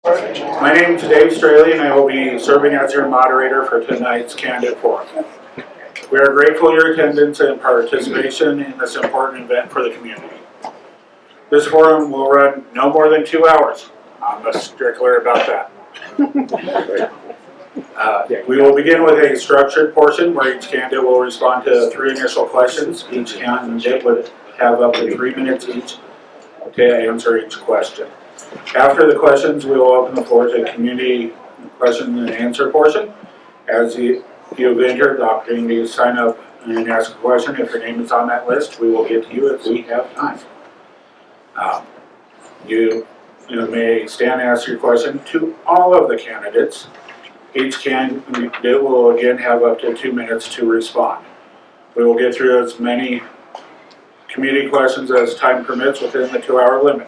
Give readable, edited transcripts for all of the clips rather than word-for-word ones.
My name is Dave Straley, and I will be serving as your moderator for tonight's candidate forum. We are grateful for your attendance and participation in this important event for the community. This forum will run no more than 2 hours. I'm a stickler about that. We will begin with a structured portion where each candidate will respond to 3 initial questions. Each candidate would have up to 3 minutes each to answer each question. After the questions, we will open the floor to community question and answer portion. As you've entered the opportunity to sign up and ask a question, if your name is on that list, we will get to you if we have time. You may stand and ask your question to all of the candidates. Each candidate will again have up to 2 minutes to respond. We will get through as many community questions as time permits within the 2-hour limit.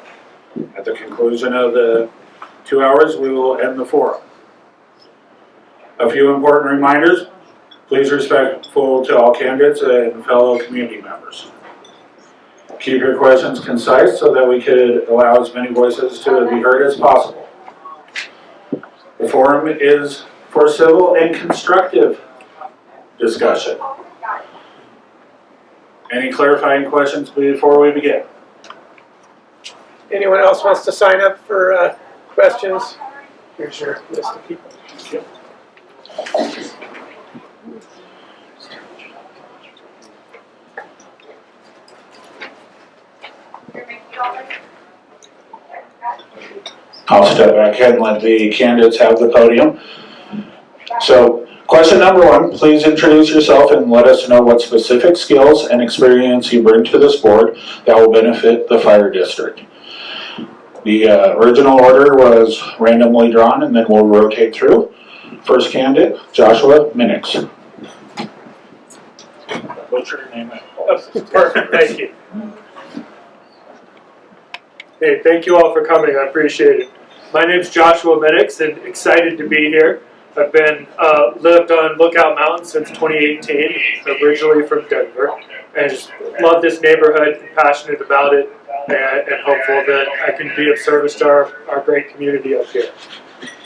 At the conclusion of the 2 hours, we will end the forum. A few important reminders. Please be respectful to all candidates and fellow community members. Keep your questions concise so that we could allow as many voices to be heard as possible. The forum is for civil and constructive discussion. Any clarifying questions before we begin? Anyone else wants to sign up for questions? Here's your list of people. Yep. I'll step back and let the candidates have the podium. So, question number 1, please introduce yourself and let us know what specific skills and experience you bring to this board that will benefit the fire district. The original order was randomly drawn, and then we'll rotate through. First candidate, Joshua Minix. What's your name? Perfect, thank you. Hey, thank you all for coming, I appreciate it. My name's Joshua Minix, and excited to be here. I've been lived on Lookout Mountain since 2018, originally from Denver, and just love this neighborhood, passionate about it, and hopeful that I can be of service to our great community up here.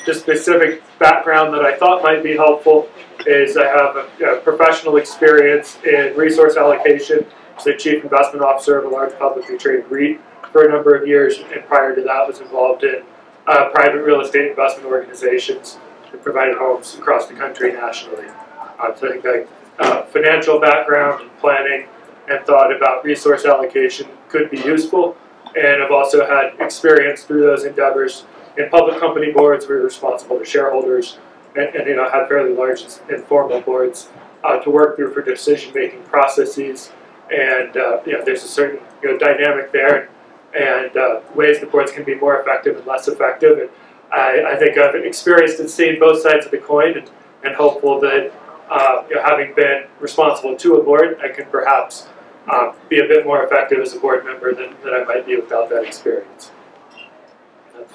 The specific background that I thought might be helpful is I have a professional experience in resource allocation as the Chief Investment Officer of a large publicly traded REIT for a number of years, and prior to that was involved in private real estate investment organizations that provided homes across the country nationally. So I think financial background and planning and thought about resource allocation could be useful, and I've also had experience through those endeavors in public company boards where you're responsible to shareholders, and had fairly large informal boards to work through for decision-making processes, and there's a certain dynamic there, and ways the boards can be more effective and less effective. And I think I've experienced and seen both sides of the coin, and hopeful that having been responsible to a board, I can perhaps be a bit more effective as a board member than I might be without that experience. That's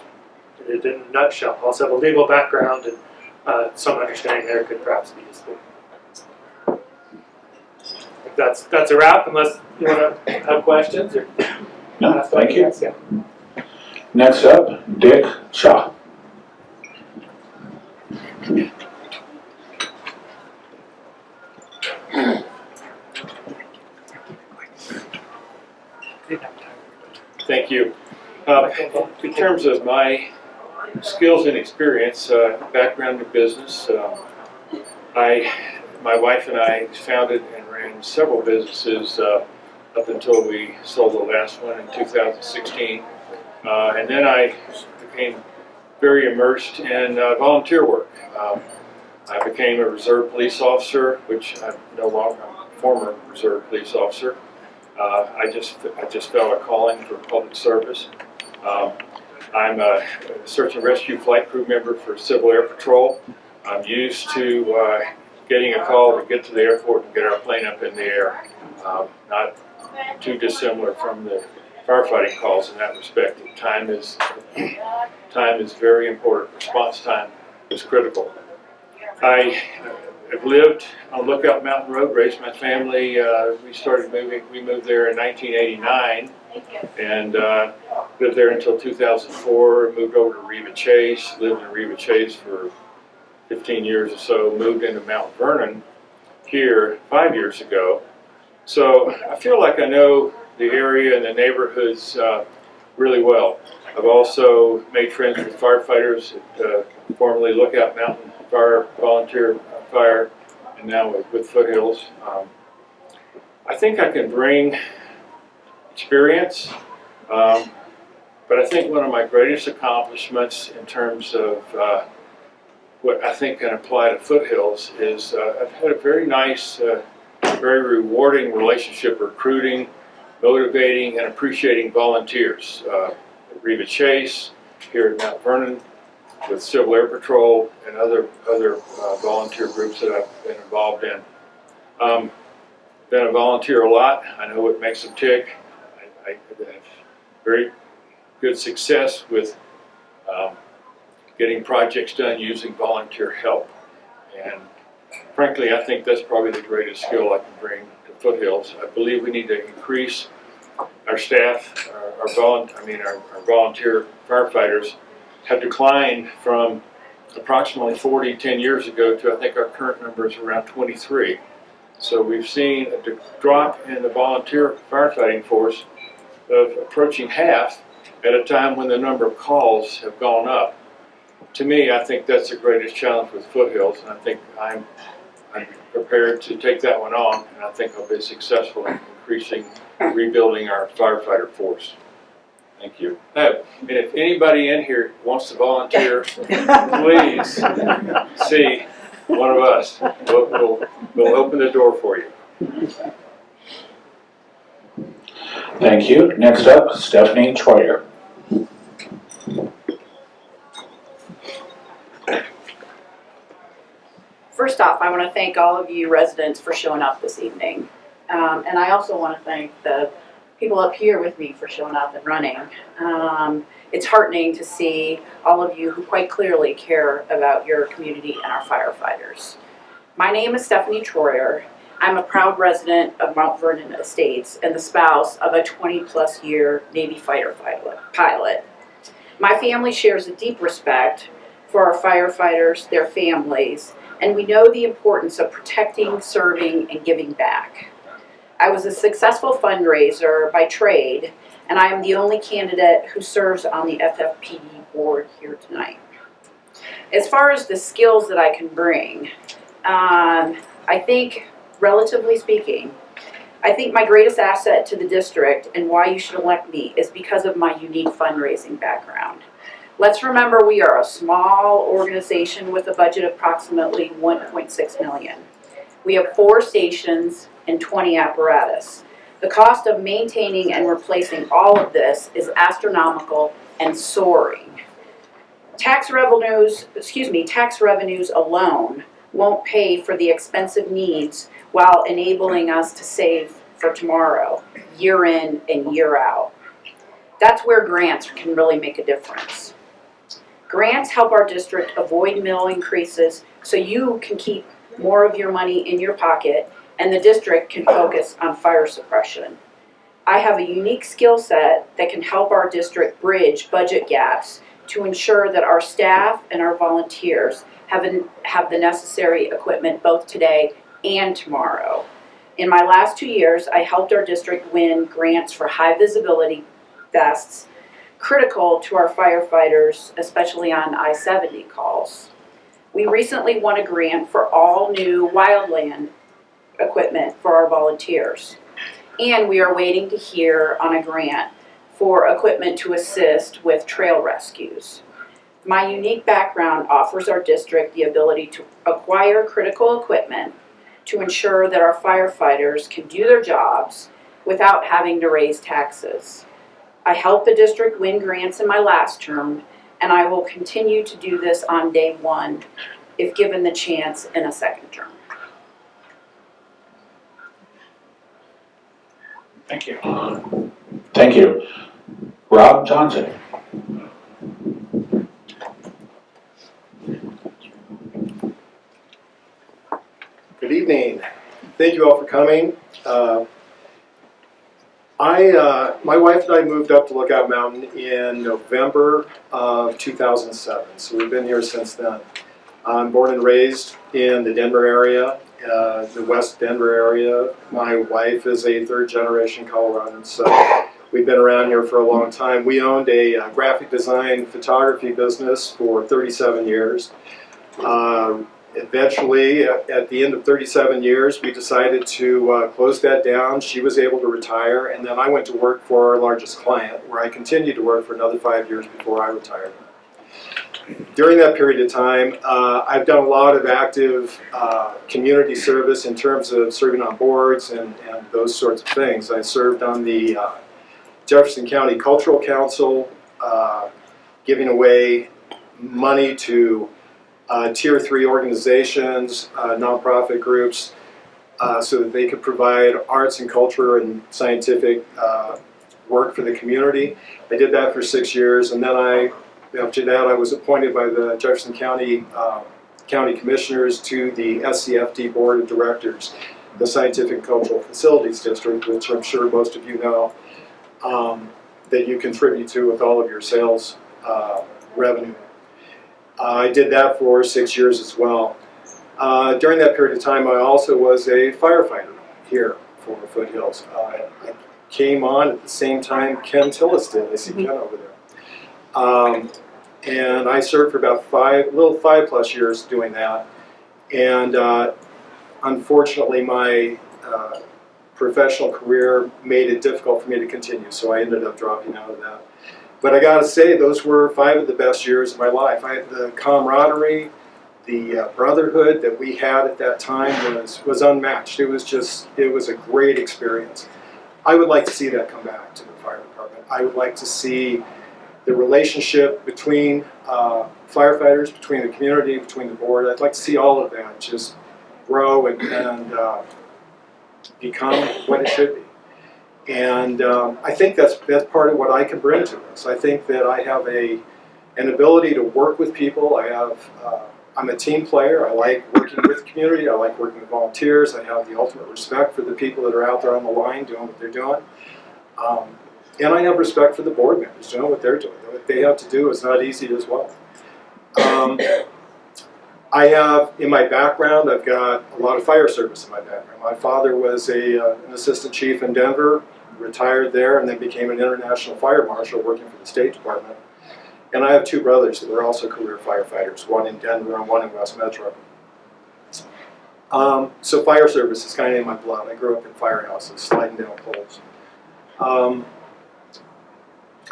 it in a nutshell. I also have a legal background, and some understanding there could perhaps be useful. That's a wrap, unless you want to have questions. Or no, thank you. Yeah. Next up, Dick Shaw. Thank you. In terms of my skills and experience, background in business, my wife and I founded and ran several businesses up until we sold the last one in 2016. And then I became very immersed in volunteer work. I became a reserve police officer, which I'm no longer a former reserve police officer. I just felt a calling for public service. I'm a search and rescue flight crew member for Civil Air Patrol. I'm used to getting a call to get to the airport and get our plane up in the air. Not too dissimilar from the firefighting calls in that respect. Time is very important. Response time is critical. I have lived on Lookout Mountain Road, raised my family. We moved there in 1989, and Lived there until 2004, moved over to Reva Chase, lived in Reva Chase for 15 years or so, moved into Mount Vernon here 5 years ago. So I feel like I know the area and the neighborhoods really well. I've also made friends with firefighters at formerly Lookout Mountain Fire, Volunteer Fire, and now with Foothills. I think I can bring experience, but I think one of my greatest accomplishments in terms of what I think can apply to Foothills is I've had a very nice, very rewarding relationship recruiting, motivating, and appreciating volunteers. At Reva Chase, here at Mount Vernon, with Civil Air Patrol and other volunteer groups that I've been involved in. Been a volunteer a lot. I know what makes them tick. I have very good success with getting projects done using volunteer help. And frankly, I think that's probably the greatest skill I can bring to Foothills. I believe we need to increase our staff, our volunteer firefighters have declined from approximately 40 10 years ago to I think our current number is around 23. So we've seen a drop in the volunteer firefighting force of approaching half at a time when the number of calls have gone up. To me, I think that's the greatest challenge with Foothills, and I think I'm prepared to take that one on, and I think I'll be successful in increasing, rebuilding our firefighter force. Thank you. And if anybody in here wants to volunteer, please see one of us. We'll open the door for you. Thank you. Next up, Stephanie Troyer. First off, I want to thank all of you residents for showing up this evening. And I also want to thank the people up here with me for showing up and running. It's heartening to see all of you who quite clearly care about your community and our firefighters. My name is Stephanie Troyer. I'm a proud resident of Mount Vernon Estates and the spouse of a 20-plus year Navy fighter pilot. My family shares a deep respect for our firefighters, their families, and we know the importance of protecting, serving, and giving back. I was a successful fundraiser by trade, and I am the only candidate who serves on the FFPD board here tonight. As far as the skills that I can bring, I think, relatively speaking, I think my greatest asset to the district and why you should elect me is because of my unique fundraising background. Let's remember we are a small organization with a budget of approximately $1.6 million. We have 4 stations and 20 apparatus. The cost of maintaining and replacing all of this is astronomical and soaring. Tax revenues alone won't pay for the expensive needs while enabling us to save for tomorrow, year in and year out. That's where grants can really make a difference. Grants help our district avoid mill increases so you can keep more of your money in your pocket and the district can focus on fire suppression. I have a unique skill set that can help our district bridge budget gaps to ensure that our staff and our volunteers have the necessary equipment both today and tomorrow. In my last 2 years, I helped our district win grants for high visibility vests, critical to our firefighters, especially on I-70 calls. We recently won a grant for all new wildland equipment for our volunteers. And we are waiting to hear on a grant for equipment to assist with trail rescues. My unique background offers our district the ability to acquire critical equipment to ensure that our firefighters can do their jobs without having to raise taxes. I helped the district win grants in my last term, and I will continue to do this on day one if given the chance in a second term. Thank you. Thank you. Rob Johnson. Good evening. Thank you all for coming. My wife and I moved up to Lookout Mountain in November of 2007, so we've been here since then. I'm born and raised in the Denver area, the West Denver area. My wife is a third-generation Coloradan, so we've been around here for a long time. We owned a graphic design photography business for 37 years. Eventually, at the end of 37 years, we decided to close that down. She was able to retire, and then I went to work for our largest client, where I continued to work for another 5 years before I retired. During that period of time, I've done a lot of active community service in terms of serving on boards and those sorts of things. I served on the Jefferson County Cultural Council, giving away money to Tier 3 organizations, nonprofit groups, so that they could provide arts and culture and scientific work for the community. I did that for 6 years, and then after that I was appointed by the Jefferson County County Commissioners to the SCFD Board of Directors, the Scientific and Cultural Facilities District, which I'm sure most of you know, that you contribute to with all of your sales revenue. I did that for 6 years as well. During that period of time, I also was a firefighter here for Foothills. I came on at the same time Ken Tillis did. I see Ken over there. And I served for about 5+ years doing that. And unfortunately, my professional career made it difficult for me to continue, so I ended up dropping out of that. But I gotta say, those were 5 of the best years of my life. The camaraderie, the brotherhood that we had at that time was unmatched. It was a great experience. I would like to see that come back to the fire department. I would like to see the relationship between firefighters, between the community, between the board. I'd like to see all of that just grow and become what it should be. And I think that's part of what I can bring to this. I think that I have an ability to work with people. I'm a team player. I like working with the community. I like working with volunteers. I have the ultimate respect for the people that are out there on the line doing what they're doing. And I have respect for the board members doing what they're doing. What they have to do is not easy as well. I have, in my background, I've got a lot of fire service in my background. My father was an assistant chief in Denver, retired there, and then became an international fire marshal working for the State Department. And I have 2 brothers that are also career firefighters, one in Denver and one in West Metro. So fire service is kind of in my blood. I grew up in firehouses, sliding down poles.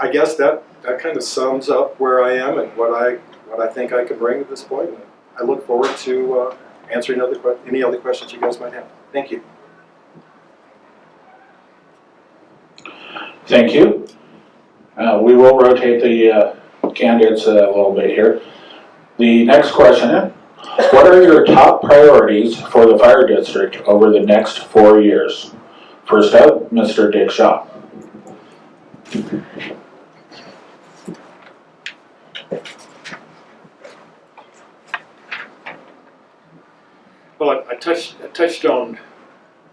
I guess that kind of sums up where I am and what I think I can bring at this point. And I look forward to answering any other questions you guys might have. Thank you. Thank you. We will rotate the candidates a little bit here. The next question, what are your top priorities for the fire district over the next 4 years? First up, Mr. Dick Shaw. Well, I touched on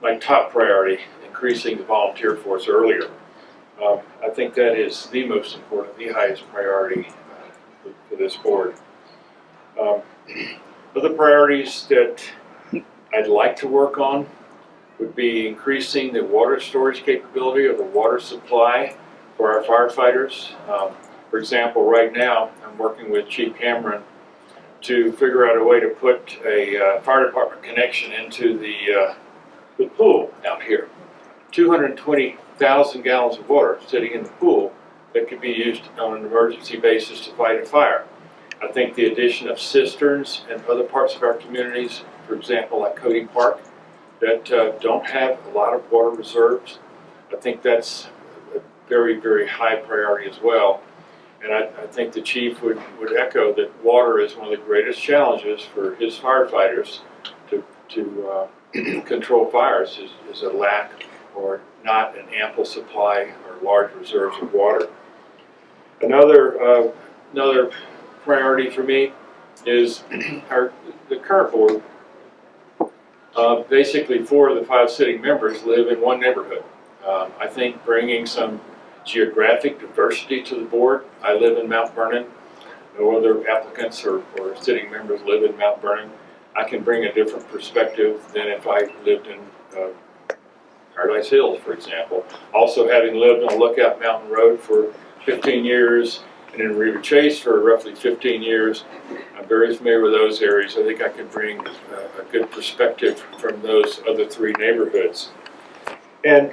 my top priority, increasing the volunteer force earlier. I think that is the most important, the highest priority for this board. Other priorities that I'd like to work on would be increasing the water storage capability of the water supply for our firefighters. For example, right now I'm working with Chief Cameron to figure out a way to put a fire department connection into the pool out here. 220,000 gallons of water sitting in the pool that could be used on an emergency basis to fight a fire. I think the addition of cisterns in other parts of our communities, for example like Cody Park, that don't have a lot of water reserves, I think that's a very, very high priority as well. And I think the chief would echo that water is one of the greatest challenges for his firefighters to control fires is a lack or not an ample supply or large reserves of water. Another priority for me is the current board. Basically 4 of the 5 sitting members live in one neighborhood. I think bringing some geographic diversity to the board. I live in Mount Vernon. No other applicants or sitting members live in Mount Vernon. I can bring a different perspective than if I lived in Paradise Hills, for example. Also, having lived on Lookout Mountain Road for 15 years and in River Chase for roughly 15 years, I'm very familiar with those areas. I think I can bring a good perspective from those other three neighborhoods. And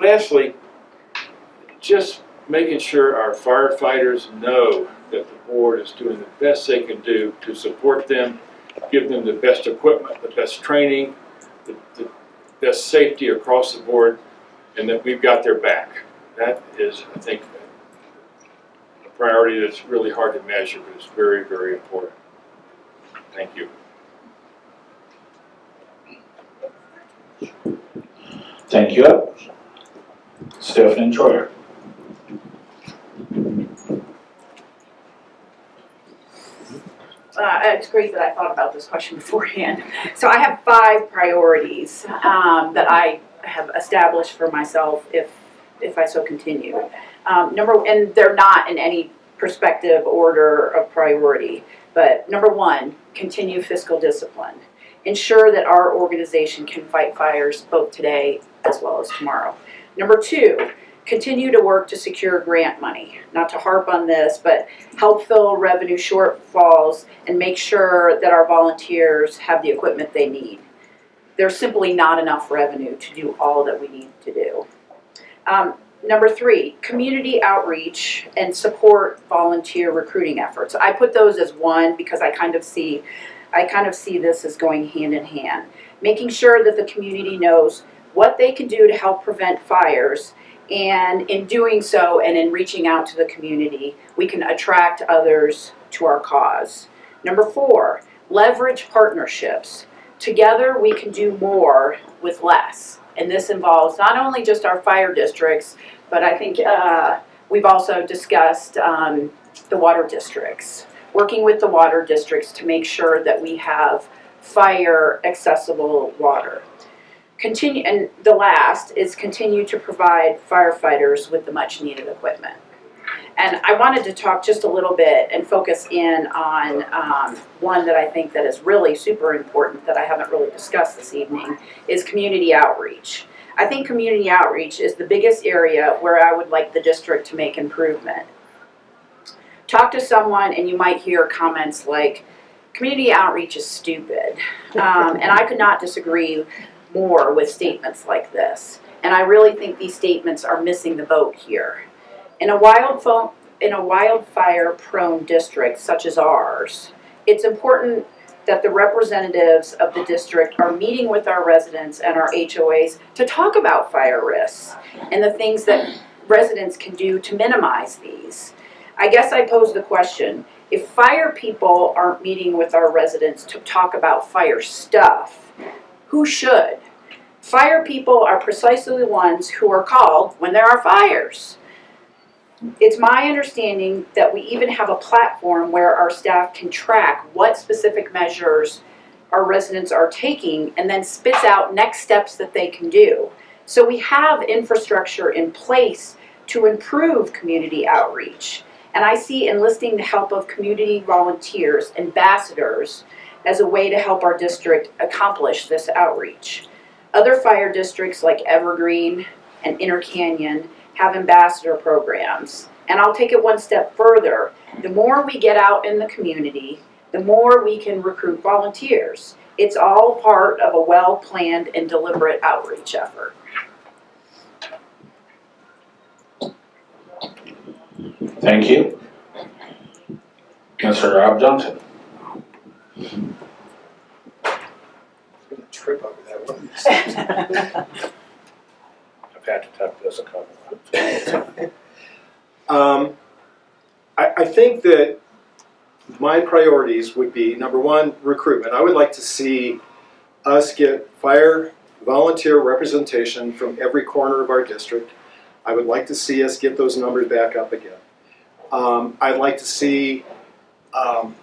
lastly, just making sure our firefighters know that the board is doing the best they can do to support them, give them the best equipment, the best training, the best safety across the board, and that we've got their back. That is, I think, a priority that's really hard to measure, but it's very, very important. Thank you. Thank you. Stephanie Troyer. It's great that I thought about this question beforehand. So I have 5 priorities that I have established for myself if I so continue. And they're not in any perspective order of priority, but number 1, continue fiscal discipline. Ensure that our organization can fight fires both today as well as tomorrow. Number 2, continue to work to secure grant money. Not to harp on this, but help fill revenue shortfalls and make sure that our volunteers have the equipment they need. There's simply not enough revenue to do all that we need to do. Number 3, community outreach and support volunteer recruiting efforts. I put those as one because I kind of see this as going hand in hand. Making sure that the community knows what they can do to help prevent fires, and in doing so and in reaching out to the community, we can attract others to our cause. Number 4, leverage partnerships. Together we can do more with less. And this involves not only just our fire districts, but I think we've also discussed the water districts. Working with the water districts to make sure that we have fire accessible water. Continue, and the last is continue to provide firefighters with the much needed equipment. And I wanted to talk just a little bit and focus in on one that I think that is really super important that I haven't really discussed this evening, is community outreach. I think community outreach is the biggest area where I would like the district to make improvement. Talk to someone and you might hear comments like, community outreach is stupid. And I could not disagree more with statements like this. And I really think these statements are missing the boat here. In a wildfire-prone district such as ours, it's important that the representatives of the district are meeting with our residents and our HOAs to talk about fire risks and the things that residents can do to minimize these. I guess I pose the question, if fire people aren't meeting with our residents to talk about fire stuff, who should? Fire people are precisely the ones who are called when there are fires. It's my understanding that we even have a platform where our staff can track what specific measures our residents are taking and then spits out next steps that they can do. So we have infrastructure in place to improve community outreach. And I see enlisting the help of community volunteers, ambassadors, as a way to help our district accomplish this outreach. Other fire districts like Evergreen and Inner Canyon have ambassador programs. And I'll take it one step further. The more we get out in the community, the more we can recruit volunteers. It's all part of a well-planned and deliberate outreach effort. Thank you. Mr. Rob Johnson. I'm gonna trip over that one. I've had to type this a couple I think that my priorities would be, number 1, recruitment. I would like to see us get fire volunteer representation from every corner of our district. I would like to see us get those numbers back up again. I'd like to see I'd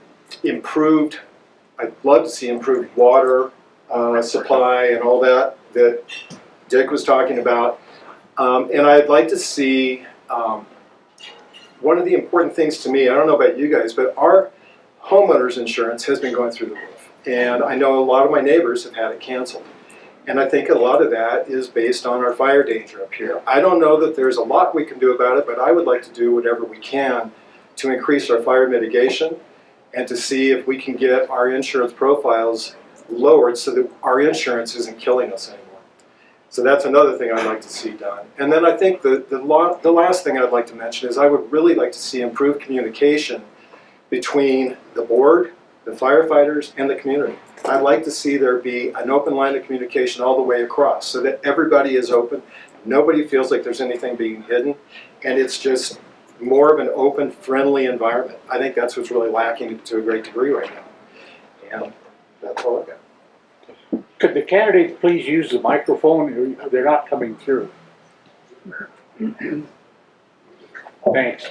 love to see improved water supply and all that Dick was talking about. And I'd like to see, one of the important things to me, I don't know about you guys, but our homeowners insurance has been going through the roof. And I know a lot of my neighbors have had it canceled. And I think a lot of that is based on our fire danger up here. I don't know that there's a lot we can do about it, but I would like to do whatever we can to increase our fire mitigation and to see if we can get our insurance profiles lowered so that our insurance isn't killing us anymore. So that's another thing I'd like to see done. And then I think the last thing I'd like to mention is I would really like to see improved communication between the board, the firefighters, and the community. I'd like to see there be an open line of communication all the way across so that everybody is open, nobody feels like there's anything being hidden, and it's just more of an open, friendly environment. I think that's what's really lacking to a great degree right now. And that's all I've got. Could the candidates please use the microphone? They're not coming through. Thanks.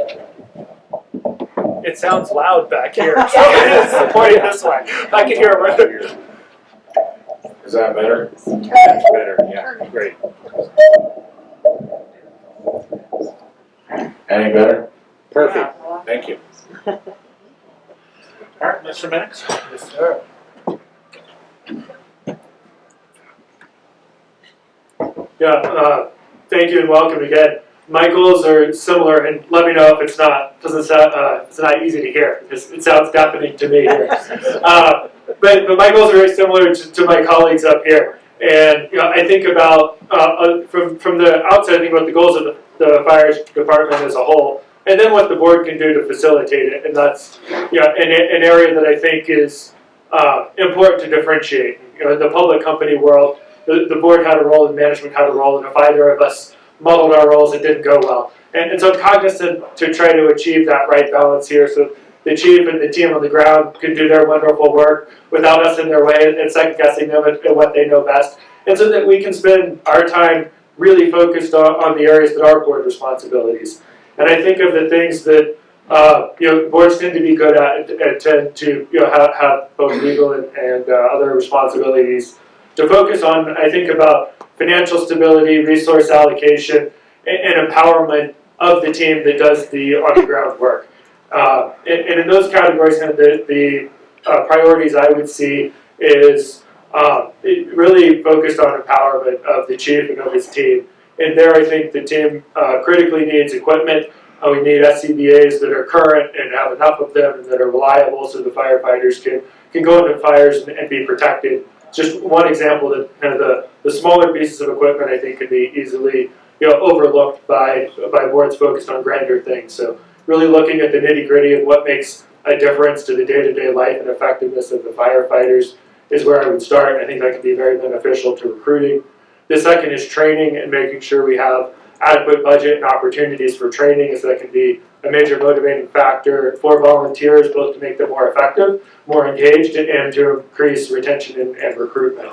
It sounds loud back here, so it's pointing this way. I can hear it. Is that better? That's better, yeah, great. Any better? Perfect. Thank you. All right, Mr. Minix. Yes, sir. Yeah, thank you and welcome again. My goals are similar, and let me know if it's not. It's not easy to hear. It sounds deafening to me here. But my goals are very similar to my colleagues up here. And I think about from the outset, I think about the goals of the fire department as a whole, and then what the board can do to facilitate it. And that's an area that I think is important to differentiate. In the public company world, the board had a role and management had a role, and if either of us muddled our roles, it didn't go well. And so I'm cognizant to try to achieve that right balance here so the chief and the team on the ground can do their wonderful work without us in their way and second guessing them at what they know best. And so that we can spend our time really focused on the areas that are board responsibilities. And I think of the things that boards tend to be good at and tend to have both legal and other responsibilities to focus on. I think about financial stability, resource allocation, and empowerment of the team that does the on-the-ground work. And in those categories, kind of the priorities I would see is really focused on empowerment of the chief and of his team. And there I think the team critically needs equipment. We need SCBAs that are current and have enough of them and that are reliable so the firefighters can go into fires and be protected. Just one example that kind of the smaller pieces of equipment I think could be easily overlooked by boards focused on grander things. So really looking at the nitty-gritty and what makes a difference to the day-to-day life and effectiveness of the firefighters is where I would start. I think that could be very beneficial to recruiting. The second is training and making sure we have adequate budget and opportunities for training, so that can be a major motivating factor for volunteers, both to make them more effective, more engaged, and to increase retention and recruitment.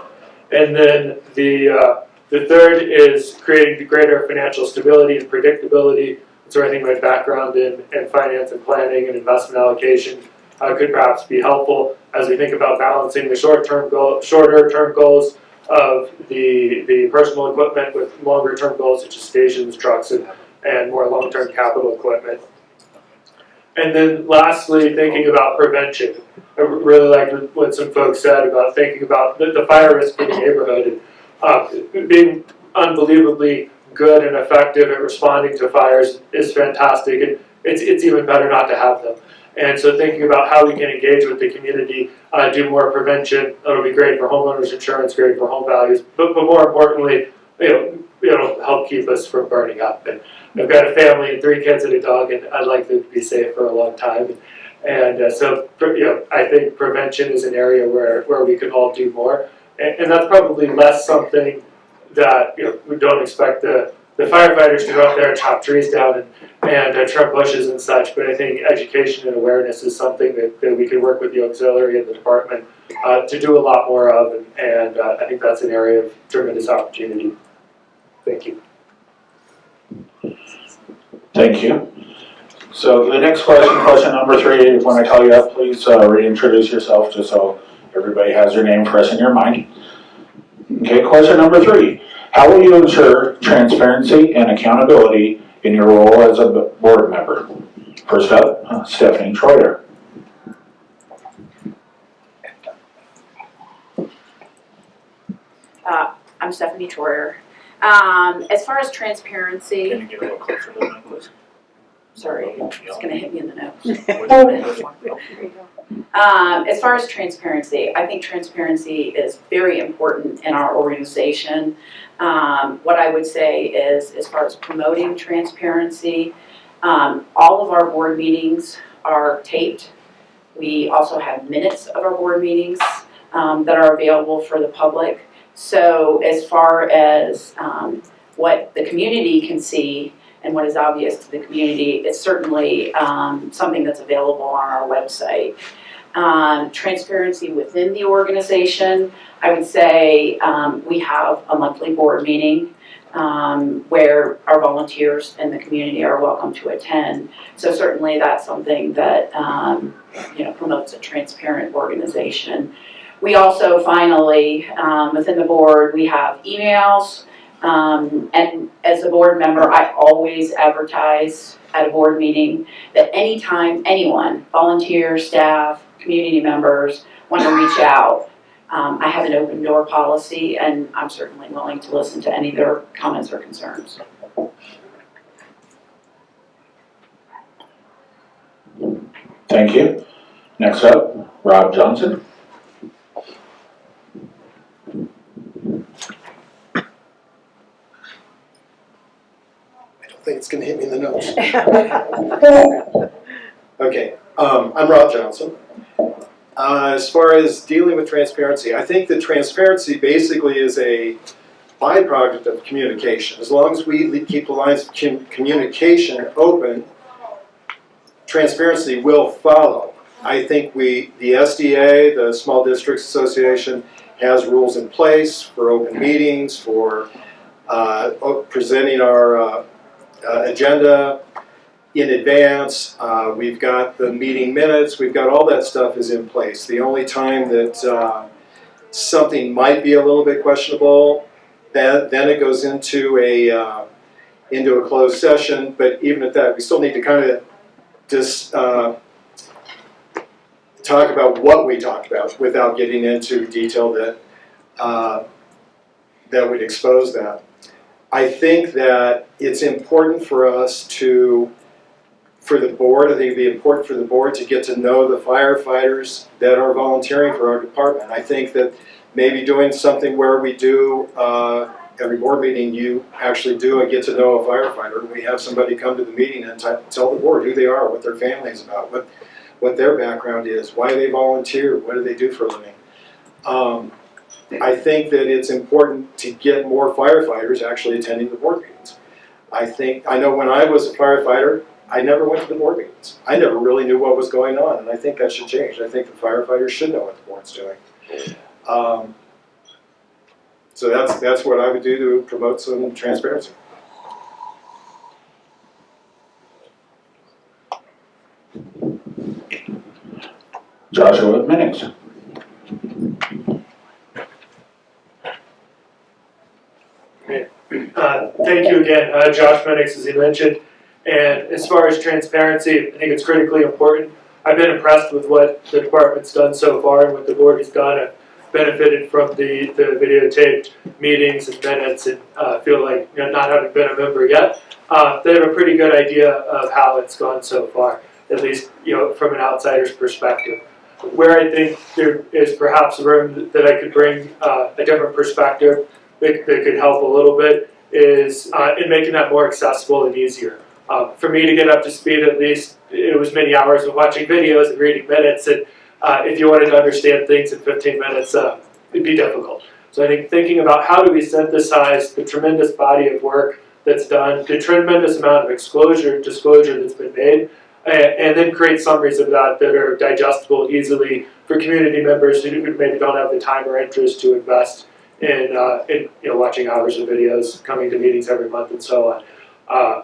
And then the third is creating greater financial stability and predictability. So I think my background in finance and planning and investment allocation could perhaps be helpful as we think about balancing the shorter-term goals of the personal equipment with longer-term goals such as stations, trucks, and more long-term capital equipment. And then lastly, thinking about prevention. I really liked what some folks said about thinking about the fire risk in the neighborhood and being unbelievably good and effective at responding to fires is fantastic, and it's even better not to have them. And so thinking about how we can engage with the community, do more prevention, that'll be great for homeowners insurance, great for home values, but more importantly, it'll help keep us from burning up. And I've got a family and 3 kids and a dog, and I'd like them to be safe for a long time. And so I think prevention is an area where we can all do more. And that's probably less something that we don't expect the firefighters to go out there and chop trees down and trim bushes and such, but I think education and awareness is something that we can work with the auxiliary and the department to do a lot more of, and I think that's an area of tremendous opportunity. Thank you. Thank you. So the next question number 3, when I call you up, please reintroduce yourself just so everybody has your name fresh in your mind. Okay, question number 3. How will you ensure transparency and accountability in your role as a board member? First up, Stephanie Troyer. I'm Stephanie Troyer. As far as transparency, Can you get a little closer to the mic, please? sorry, it's gonna hit me in the nose. As far as transparency, I think transparency is very important in our organization. What I would say is, as far as promoting transparency, all of our board meetings are taped. We also have minutes of our board meetings that are available for the public. So as far as what the community can see and what is obvious to the community, it's certainly something that's available on our website. Transparency within the organization, I would say we have a monthly board meeting where our volunteers and the community are welcome to attend. So certainly that's something that promotes a transparent organization. We also finally, within the board, we have emails, and as a board member, I always advertise at a board meeting that anytime anyone, volunteers, staff, community members, want to reach out, I have an open door policy, and I'm certainly willing to listen to any of their comments or concerns. Thank you. Next up, Rob Johnson. I think it's going to hit me in the nose. Okay, I'm Rob Johnson. As far as dealing with transparency, I think that transparency basically is a byproduct of communication. As long as we keep the lines of communication open, transparency will follow. I think the SDA, the Small Districts Association, has rules in place for open meetings, for presenting our agenda in advance. We've got the meeting minutes, we've got all that stuff is in place. The only time that something might be a little bit questionable, then it goes into a closed session, but even at that, we still need to kind of just talk about what we talked about without getting into detail that would expose that. I think that it's important for us for the board, I think it'd be important for the board to get to know the firefighters that are volunteering for our department. I think that maybe doing something where we do, every board meeting, you actually do a get to know a firefighter. We have somebody come to the meeting and tell the board who they are, what their family is about, what their background is, why they volunteer, what do they do for a living. I think that it's important to get more firefighters actually attending the board meetings. I know when I was a firefighter, I never went to the board meetings. I never really knew what was going on, and I think that should change. I think the firefighters should know what the board's doing. So that's what I would do to promote some transparency. Joshua Minix. Thank you again, Josh Minix, as he mentioned. And as far as transparency, I think it's critically important. I've been impressed with what the department's done so far and what the board has done. I've benefited from the videotaped meetings and minutes, and feel like, not having been a member yet, they have a pretty good idea of how it's gone so far, at least from an outsider's perspective. Where I think there is perhaps room that I could bring a different perspective that could help a little bit is in making that more accessible and easier. For me to get up to speed, at least, it was many hours of watching videos and reading minutes, and if you wanted to understand things in 15 minutes, it'd be difficult. So I think thinking about how do we synthesize the tremendous body of work that's done, the tremendous amount of disclosure that's been made, and then create summaries of that are digestible easily for community members who maybe don't have the time or interest to invest in watching hours of videos, coming to meetings every month, and so on.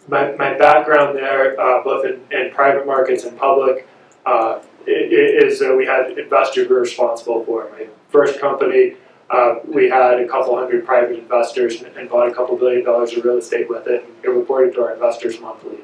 My background there, both in private markets and public, is we had investors we were responsible for. My first company We had a couple hundred private investors and bought a couple $1 billion of real estate with it, and it reported to our investors monthly.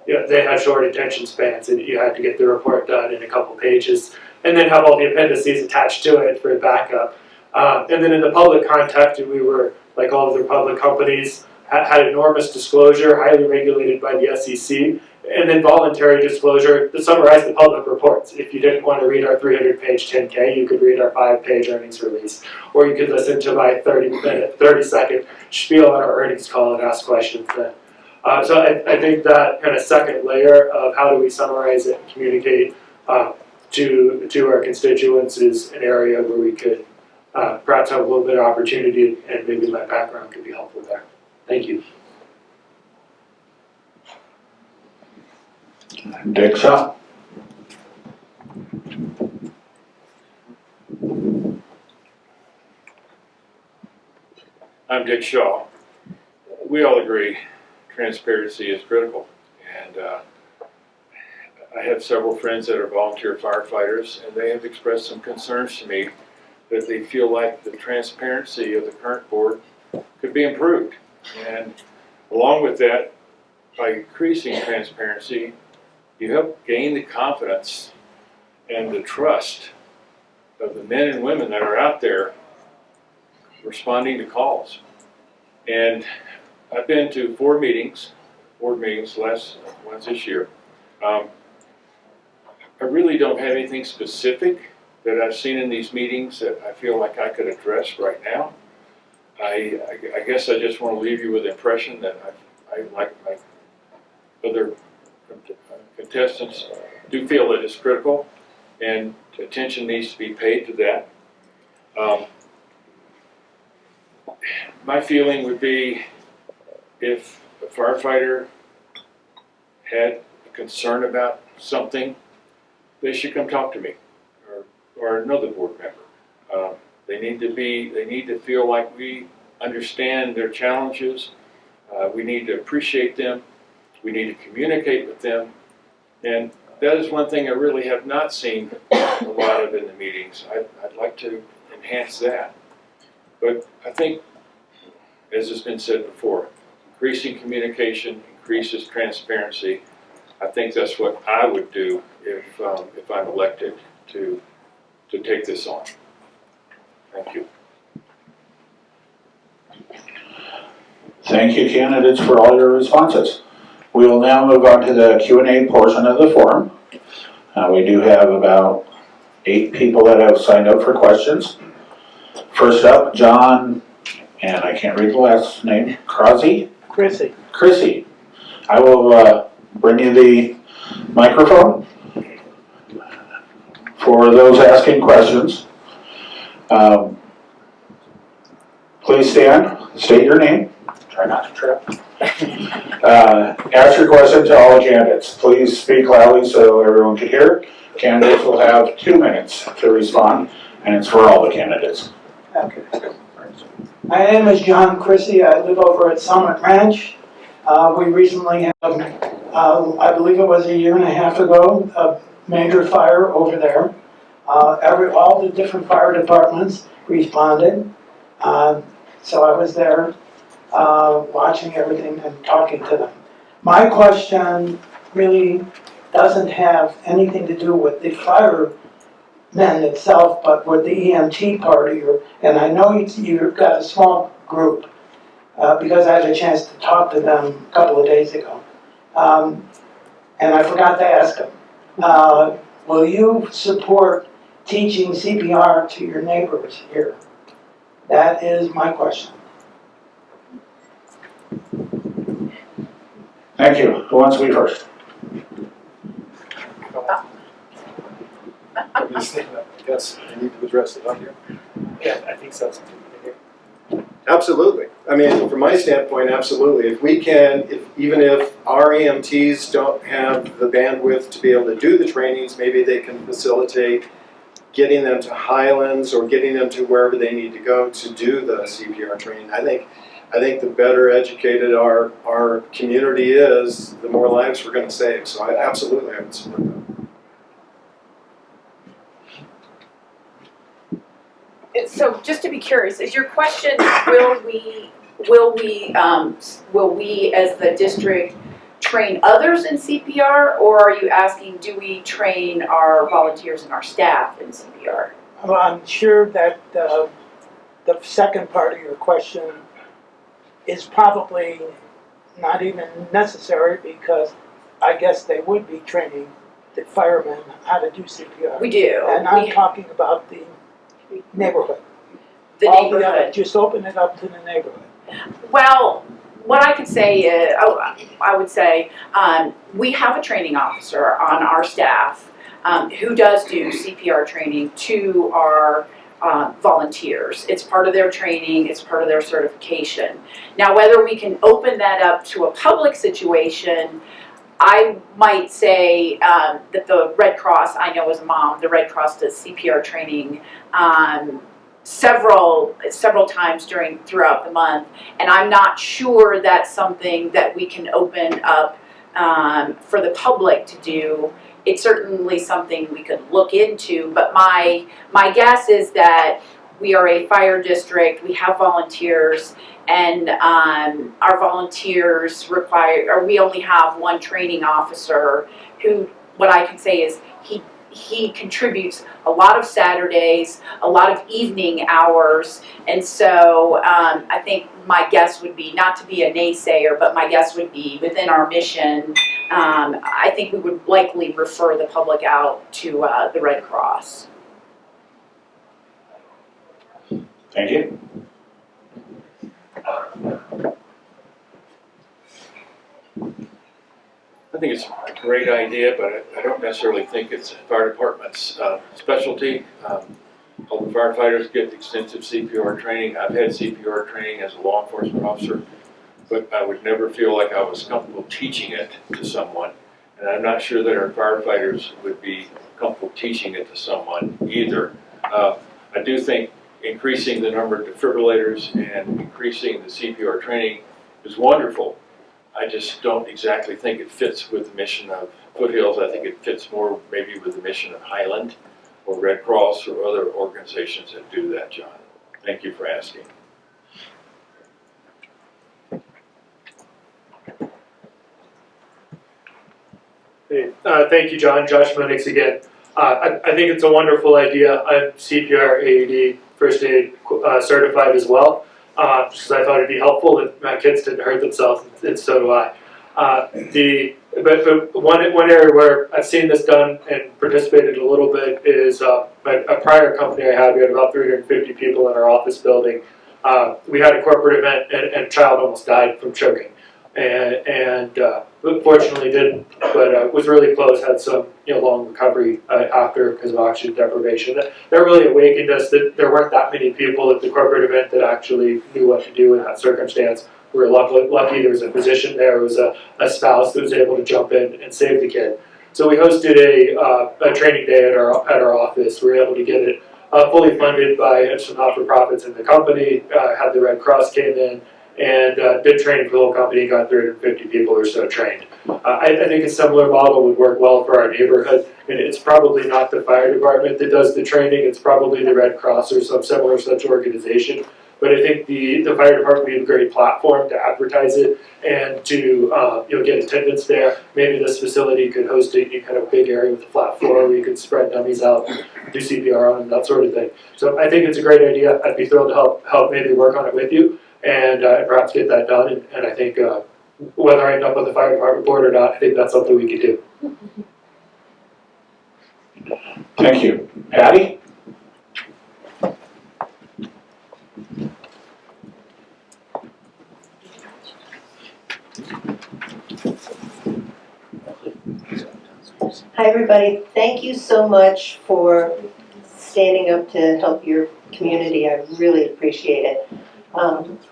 Yeah, they had short attention spans, and you had to get the report done in a couple pages, and then have all the appendices attached to it for backup. And then in the public context, we were, like all other public companies, had enormous disclosure, highly regulated by the SEC, and then voluntary disclosure to summarize the public reports. If you didn't want to read our 300-page 10K, you could read our 5-page earnings release, or you could listen to my 30-second spiel on our earnings call and ask questions then. So I think that kind of second layer of how do we summarize it and communicate to our constituents is an area where we could perhaps have a little bit of opportunity, and maybe my background could be helpful there. Thank you. Dick Shaw. I'm Dick Shaw. We all agree transparency is critical, and I have several friends that are volunteer firefighters, and they have expressed some concerns to me that they feel like the transparency of the current board could be improved. And along with that, by increasing transparency, you help gain the confidence and the trust of the men and women that are out there responding to calls. And I've been to 4 meetings, board meetings, last ones this year. I really don't have anything specific that I've seen in these meetings that I feel like I could address right now. I guess I just want to leave you with the impression that I like my other contestants, do feel that it's critical and attention needs to be paid to that. My feeling would be if a firefighter had a concern about something, they should come talk to me or another board member. They need to feel like we understand their challenges. We need to appreciate them. We need to communicate with them. And that is one thing I really have not seen a lot of in the meetings. I'd like to enhance that. But I think, as has been said before, increasing communication increases transparency. I think that's what I would do if I'm elected to take this on. Thank you. Thank you, candidates, for all your responses. We will now move on to the Q&A portion of the forum. We do have about 8 people that have signed up for questions. First up, John, and I can't read the last name, Chrissy. I will bring you the microphone for those asking questions. Please stand, state your name, try not to trip. Ask your question to all the candidates. Please speak loudly so everyone can hear. Candidates will have 2 minutes to respond, and it's for all the candidates. Okay. My name is John Chrissy. I live over at Summit Ranch. We recently had, I believe it was 1.5 years ago, a major fire over there. All the different fire departments responded. So I was there watching everything and talking to them. My question really doesn't have anything to do with the firemen itself, but with the EMT party. And I know you've got a small group because I had a chance to talk to them a couple of days ago. And I forgot to ask them, will you support teaching CPR to your neighbors here? That is my question. Thank you. Who wants to be first? I guess I need to address it up here. Yeah, I think so. Absolutely. I mean, from my standpoint, absolutely. If we can, even if our EMTs don't have the bandwidth to be able to do the trainings, maybe they can facilitate getting them to Highlands or getting them to wherever they need to go to do the CPR training. I think the better educated our community is, the more lives we're going to save. So I would support that. So just to be curious, is your question, will we as the district train others in CPR, or are you asking, do we train our volunteers and our staff in CPR? Well, I'm sure that the second part of your question is probably not even necessary, because I guess they would be training the firemen how to do CPR. We do. And I'm talking about the neighborhood. The All the neighborhood. other, just open it up to the neighborhood. Well, what I could say is, I would say, we have a training officer on our staff who does do CPR training to our volunteers. It's part of their training, it's part of their certification. Now, whether we can open that up to a public situation, I might say that the Red Cross, I know as a mom, the Red Cross does CPR training several times throughout the month, and I'm not sure that's something that we can open up for the public to do. It's certainly something we could look into, but my guess is that we are a fire district, we have volunteers, and our volunteers we only have one training officer who, what I can say is, he contributes a lot of Saturdays, a lot of evening hours, and so I think my guess would be, not to be a naysayer, but my guess would be within our mission, I think we would likely refer the public out to the Red Cross. Thank you. I think it's a great idea, but I don't necessarily think it's the fire department's specialty. All the firefighters get extensive CPR training. I've had CPR training as a law enforcement officer, but I would never feel like I was comfortable teaching it to someone. And I'm not sure that our firefighters would be comfortable teaching it to someone either. I do think increasing the number of defibrillators and increasing the CPR training is wonderful. I just don't exactly think it fits with the mission of Foothills. I think it fits more maybe with the mission of Highland or Red Cross or other organizations that do that, John. Thank you for asking. Hey, thank you, John. Josh Minix again. I think it's a wonderful idea. I'm CPR, AED, first aid certified as well, just because I thought it'd be helpful that my kids didn't hurt themselves, and so do I. But one area where I've seen this done and participated a little bit is a prior company I had. We had about 350 people in our office building. We had a corporate event, and a child almost died from choking. And fortunately didn't, but was really close, had some long recovery after because of oxygen deprivation. That really awakened us that there weren't that many people at the corporate event that actually knew what to do in that circumstance. We were lucky there was a physician there, there was a spouse that was able to jump in and save the kid. So we hosted a training day at our office. We were able to get it fully funded by some not-for-profits in the company, had the Red Cross came in, and did training for the whole company, got 350 people or so trained. I think a similar model would work well for our neighborhood, and it's probably not the fire department that does the training, it's probably the Red Cross or some similar such organization. But I think the fire department would be a great platform to advertise it and to get attendance there. Maybe this facility could host a kind of big area with a flat floor where you could spread dummies out, do CPR on them, that sort of thing. So I think it's a great idea. I'd be thrilled to help maybe work on it with you and perhaps get that done. And I think whether I end up on the fire department board or not, I think that's something we could do. Thank you. Patty? Hi, everybody. Thank you so much for standing up to help your community. I really appreciate it.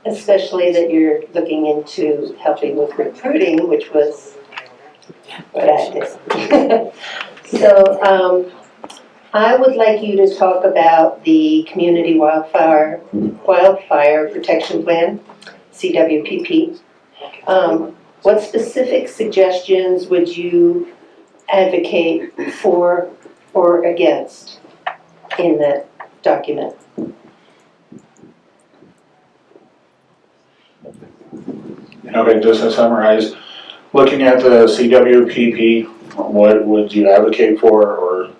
Especially that you're looking into helping with recruiting, which was what I did. So I would like you to talk about the Community Wildfire Protection Plan, CWPP. What specific suggestions would you advocate for or against in that document? Okay, just to summarize, looking at the CWPP, what would you advocate for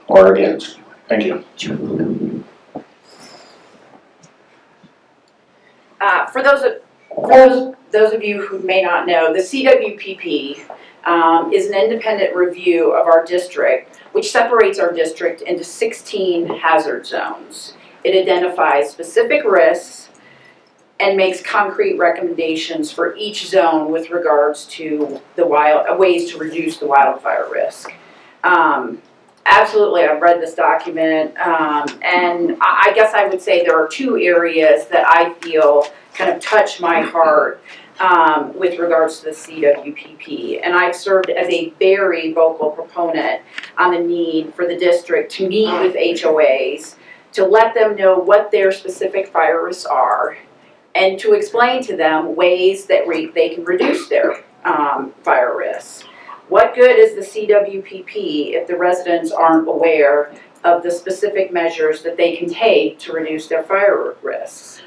or against? Thank you. For those of you who may not know, the CWPP is an independent review of our district, which separates our district into 16 hazard zones. It identifies specific risks and makes concrete recommendations for each zone with regards to the ways to reduce the wildfire risk. Absolutely, I've read this document, and I guess I would say there are two areas that I feel kind of touch my heart with regards to the CWPP. And I've served as a very vocal proponent on the need for the district to meet with HOAs, to let them know what their specific fire risks are, and to explain to them ways that they can reduce their fire risks. What good is the CWPP if the residents aren't aware of the specific measures that they can take to reduce their fire risks?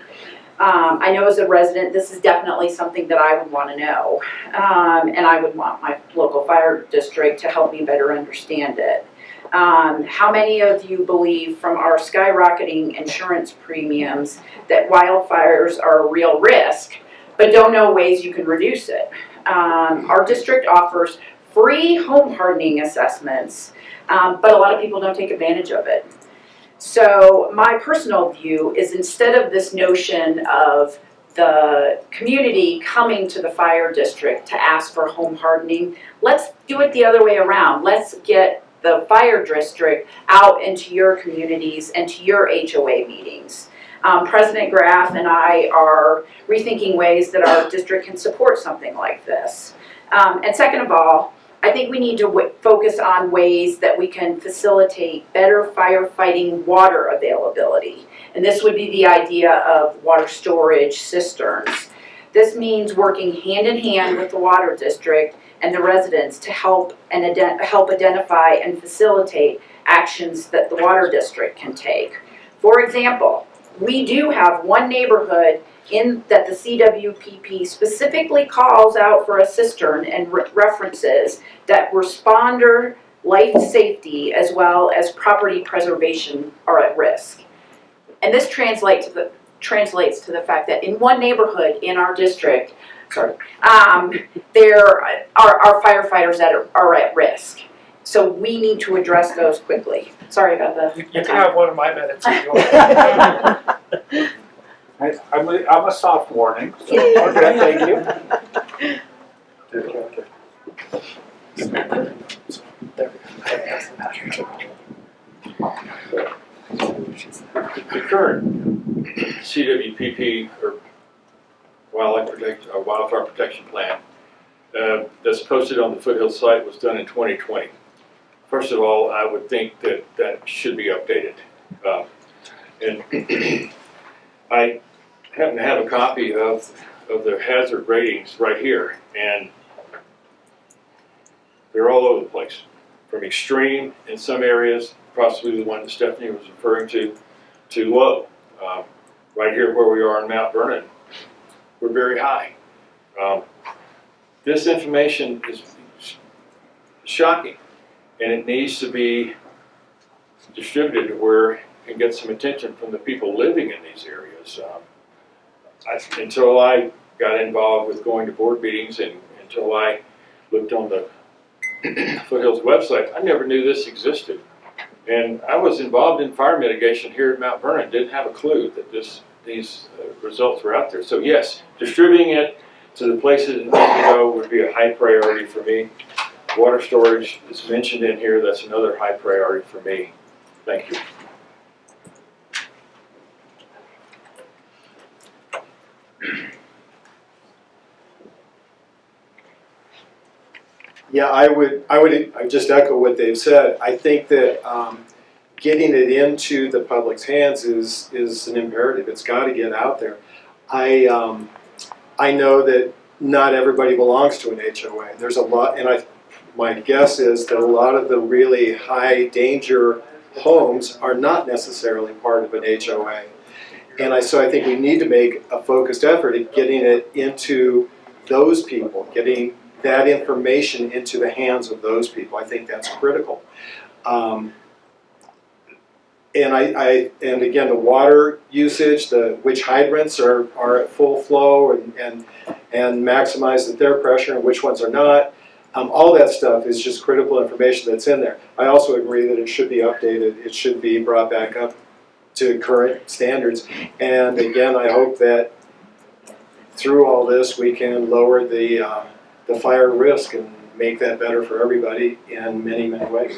I know as a resident, this is definitely something that I would want to know, and I would want my local fire district to help me better understand it. How many of you believe from our skyrocketing insurance premiums that wildfires are a real risk, but don't know ways you can reduce it? Our district offers free home hardening assessments, but a lot of people don't take advantage of it. So my personal view is, instead of this notion of the community coming to the fire district to ask for home hardening, let's do it the other way around. Let's get the fire district out into your communities and to your HOA meetings. President Graff and I are rethinking ways that our district can support something like this. And second of all, I think we need to focus on ways that we can facilitate better firefighting water availability. And this would be the idea of water storage cisterns. This means working hand in hand with the water district and the residents to help identify and facilitate actions that the water district can take. For example, we do have one neighborhood that the CWPP specifically calls out for a cistern and references that responder life safety as well as property preservation are at risk. And this translates to the fact that in one neighborhood in our district, there are firefighters that are at risk. So we need to address those quickly. Sorry about the You can have one of my minutes if you want. I'm a sophomore, so, okay, thank you. The current CWPP, or Wildfire Protection Plan, that's posted on the Foothills site, was done in 2020. First of all, I would think that that should be updated. And I happen to have a copy of the hazard ratings right here, and they're all over the place, from extreme in some areas, possibly the one that Stephanie was referring to low. Right here where we are in Mount Vernon, we're very high. This information is shocking, and it needs to be distributed to where it can get some attention from the people living in these areas. Until I got involved with going to board meetings and until I looked on the Foothills website, I never knew this existed. And I was involved in fire mitigation here at Mount Vernon, didn't have a clue that these results were out there. So yes, distributing it to the places it needs to go would be a high priority for me. Water storage is mentioned in here, that's another high priority for me. Thank you. Yeah, I would just echo what they've said. I think that getting it into the public's hands is an imperative. It's got to get out there. I know that not everybody belongs to an HOA. There's a lot, and my guess is that a lot of the really high danger homes are not necessarily part of an HOA. And so I think we need to make a focused effort at getting it into those people, getting that information into the hands of those people. I think that's critical. And and again, the water usage, which hydrants are at full flow and maximize the their pressure and which ones are not. All that stuff is just critical information that's in there. I also agree that it should be updated. It should be brought back up to current standards. And again, I hope that through all this, we can lower the fire risk and make that better for everybody in many, many ways.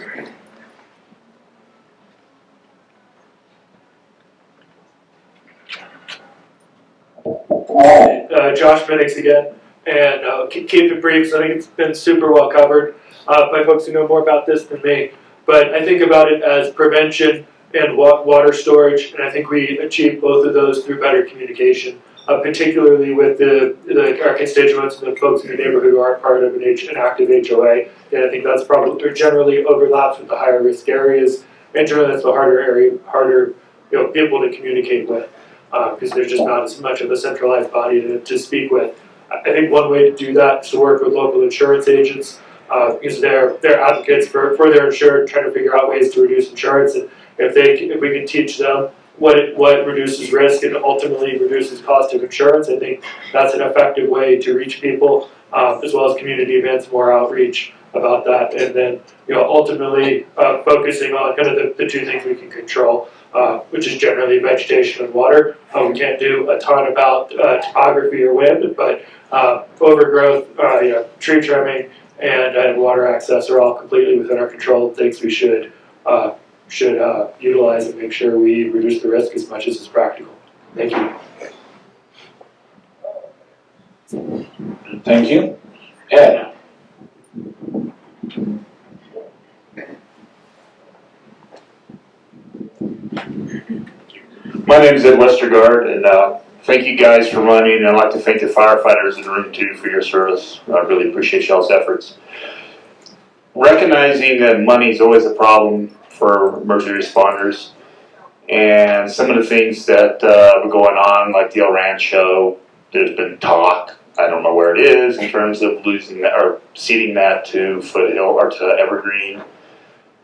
Josh Minix again, and keep it brief, so I think it's been super well covered by folks who know more about this than me. But I think about it as prevention and water storage, and I think we achieve both of those through better communication, particularly with our constituents and the folks in the neighborhood who aren't part of an active HOA. And I think that's probably, or generally overlaps with the higher risk areas, and generally that's the harder people to communicate with. Because there's just not as much of a centralized body to speak with. I think one way to do that is to work with local insurance agents, because they're advocates for their insured, trying to figure out ways to reduce insurance. And if we can teach them what reduces risk and ultimately reduces cost of insurance, I think that's an effective way to reach people, as well as community events, more outreach about that, and then ultimately focusing on kind of the two things we can control. Which is generally vegetation and water. We can't do a ton about topography or wind, but overgrowth, tree trimming, and water access are all completely within our control. Things we should utilize and make sure we reduce the risk as much as is practical. Thank you. Thank you. Ed? My name is Ed Westergaard, and thank you guys for running, and I'd like to thank the firefighters in the room too for your service. I really appreciate y'all's efforts. Recognizing that money is always a problem for emergency responders, and some of the things that were going on, like the El Rancho, there's been talk, I don't know where it is, in terms of losing that, or ceding that to Foothill, or to Evergreen.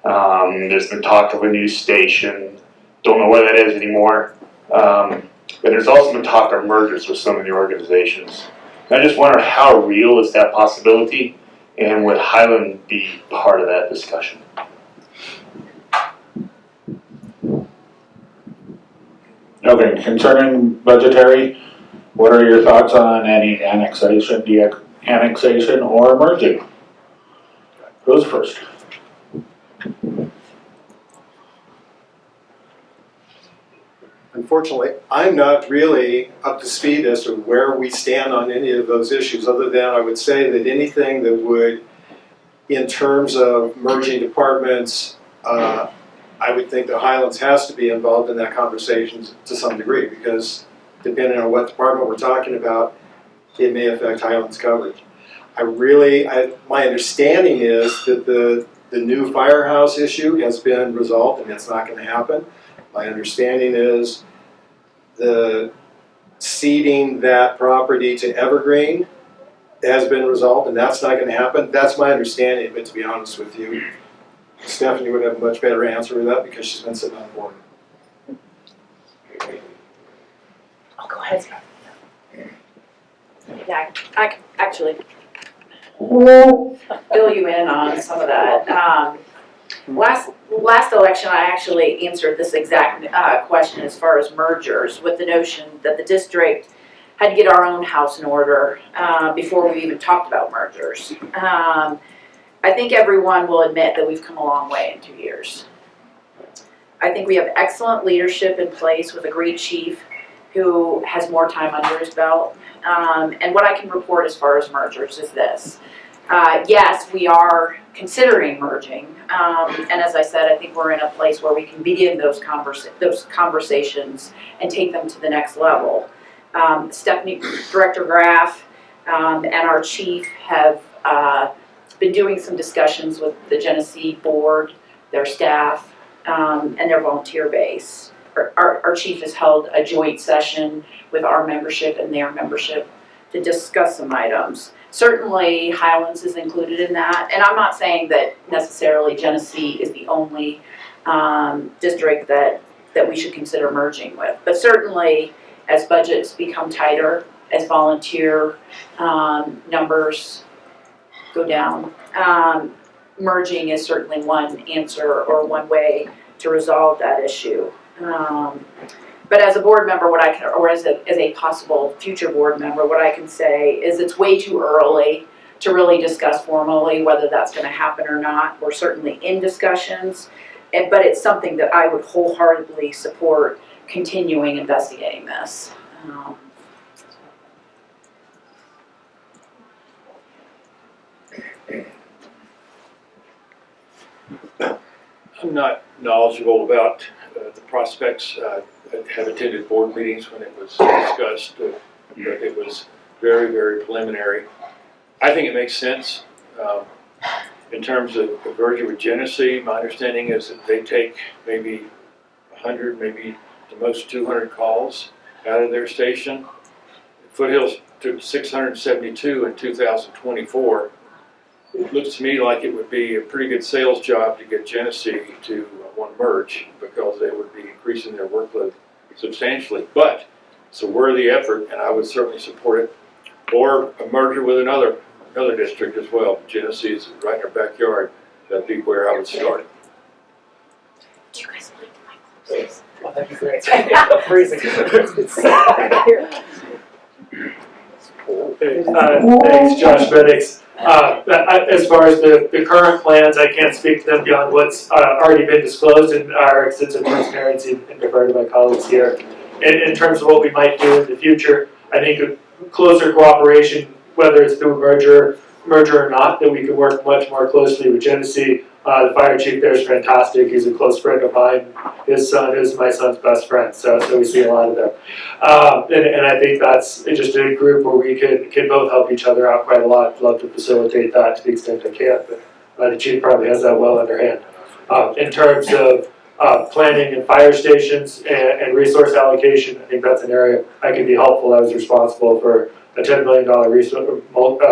There's been talk of a new station. Don't know where that is anymore. But there's also been talk of mergers with some of the organizations. And I just wonder, how real is that possibility, and would Highland be part of that discussion? Okay, concerning budgetary, what are your thoughts on any annexation, de-annexation, or merging? Who's first? Unfortunately, I'm not really up to speed as to where we stand on any of those issues, other than I would say that anything that would, in terms of merging departments, I would think that Highlands has to be involved in that conversation to some degree, because depending on what department we're talking about, it may affect Highlands coverage. My understanding is that the new firehouse issue has been resolved and it's not going to happen. My understanding is the ceding that property to Evergreen has been resolved, and that's not going to happen. That's my understanding, but to be honest with you, Stephanie would have a much better answer to that because she's been sitting on the board. Oh, go ahead. Yeah, I can actually fill you in on some of that. Last election, I actually answered this exact question as far as mergers, with the notion that the district had to get our own house in order before we even talked about mergers. I think everyone will admit that we've come a long way in 2 years. I think we have excellent leadership in place with a great chief who has more time under his belt. And what I can report as far as mergers is this. Yes, we are considering merging, and as I said, I think we're in a place where we can begin those conversations and take them to the next level. Stephanie, Director Graff, and our chief have been doing some discussions with the Genesee board, their staff, and their volunteer base our chief has held a joint session with our membership and their membership to discuss some items. Certainly Highlands is included in that, and I'm not saying that necessarily Genesee is the only district that we should consider merging with, but certainly as budgets become tighter, as volunteer numbers go down, merging is certainly one answer or one way to resolve that issue. But as a board member, what I can, or as a possible future board member, what I can say is it's way too early to really discuss formally whether that's going to happen or not. We're certainly in discussions, but it's something that I would wholeheartedly support continuing investigating this. I'm not knowledgeable about the prospects. I have attended board meetings when it was discussed, but it was very, very preliminary. I think it makes sense. In terms of the merger with Genesee, my understanding is that they take maybe 100, maybe the most 200 calls out of their station. Foothills took 672 in 2024. It looks to me like it would be a pretty good sales job to get Genesee to want to merge, because they would be increasing their workload substantially. But it's a worthy effort, and I would certainly support it. Or a merger with another district as well. Genesee is right in our backyard. That'd be where I would start. Do you guys like the mic, please? Oh, that'd be great. I'm freezing. Thanks, Josh Minix. As far as the current plans, I can't speak to them beyond what's already been disclosed in our extensive transparency, and defer to my colleagues here. In terms of what we might do in the future, I think a closer cooperation, whether it's through a merger or not, that we can work much more closely with Genesee. The fire chief there is fantastic. He's a close friend of mine. His son is my son's best friend, so we see a lot of them. And I think that's just a group where we can both help each other out quite a lot. I'd love to facilitate that to the extent I can, but the chief probably has that well underhand. In terms of planning and fire stations and resource allocation, I think that's an area I can be helpful. I was responsible for a $10 million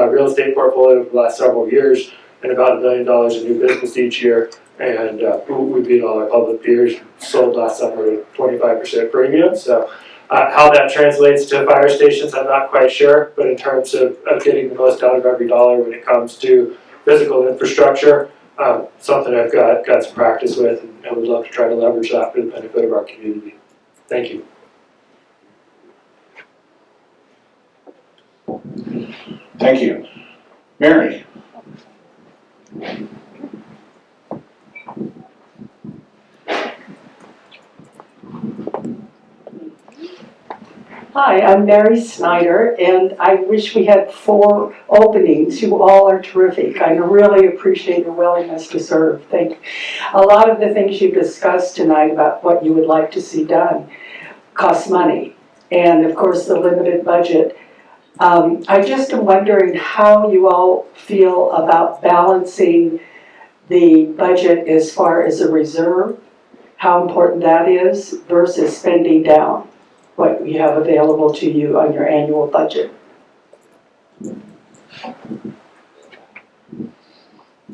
real estate portfolio for the last several years, and about $1 million in new business each year. And we beat all our public peers, sold last summer at 25% premium. So how that translates to fire stations, I'm not quite sure. But in terms of getting the most out of every dollar when it comes to physical infrastructure, something I've got some practice with, and I would love to try to leverage that for the benefit of our community. Thank you. Thank you. Mary? Hi, I'm Mary Snyder, and I wish we had 4 openings. You all are terrific. I really appreciate your willingness to serve. Thank you. A lot of the things you've discussed tonight about what you would like to see done costs money, and of course the limited budget. I just am wondering how you all feel about balancing the budget as far as a reserve, how important that is, versus spending down what you have available to you on your annual budget.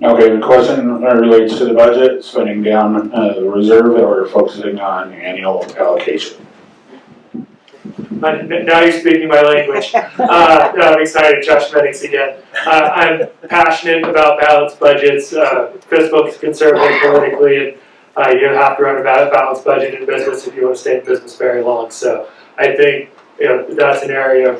Okay, the question relates to the budget, spending down the reserve, or focusing on annual allocation. Now you're speaking my language. I'm excited, Josh Minix again. I'm passionate about balanced budgets. Fiscal is conservative politically, and you have to run a balanced budget in business if you want to stay in business very long. So I think that's an area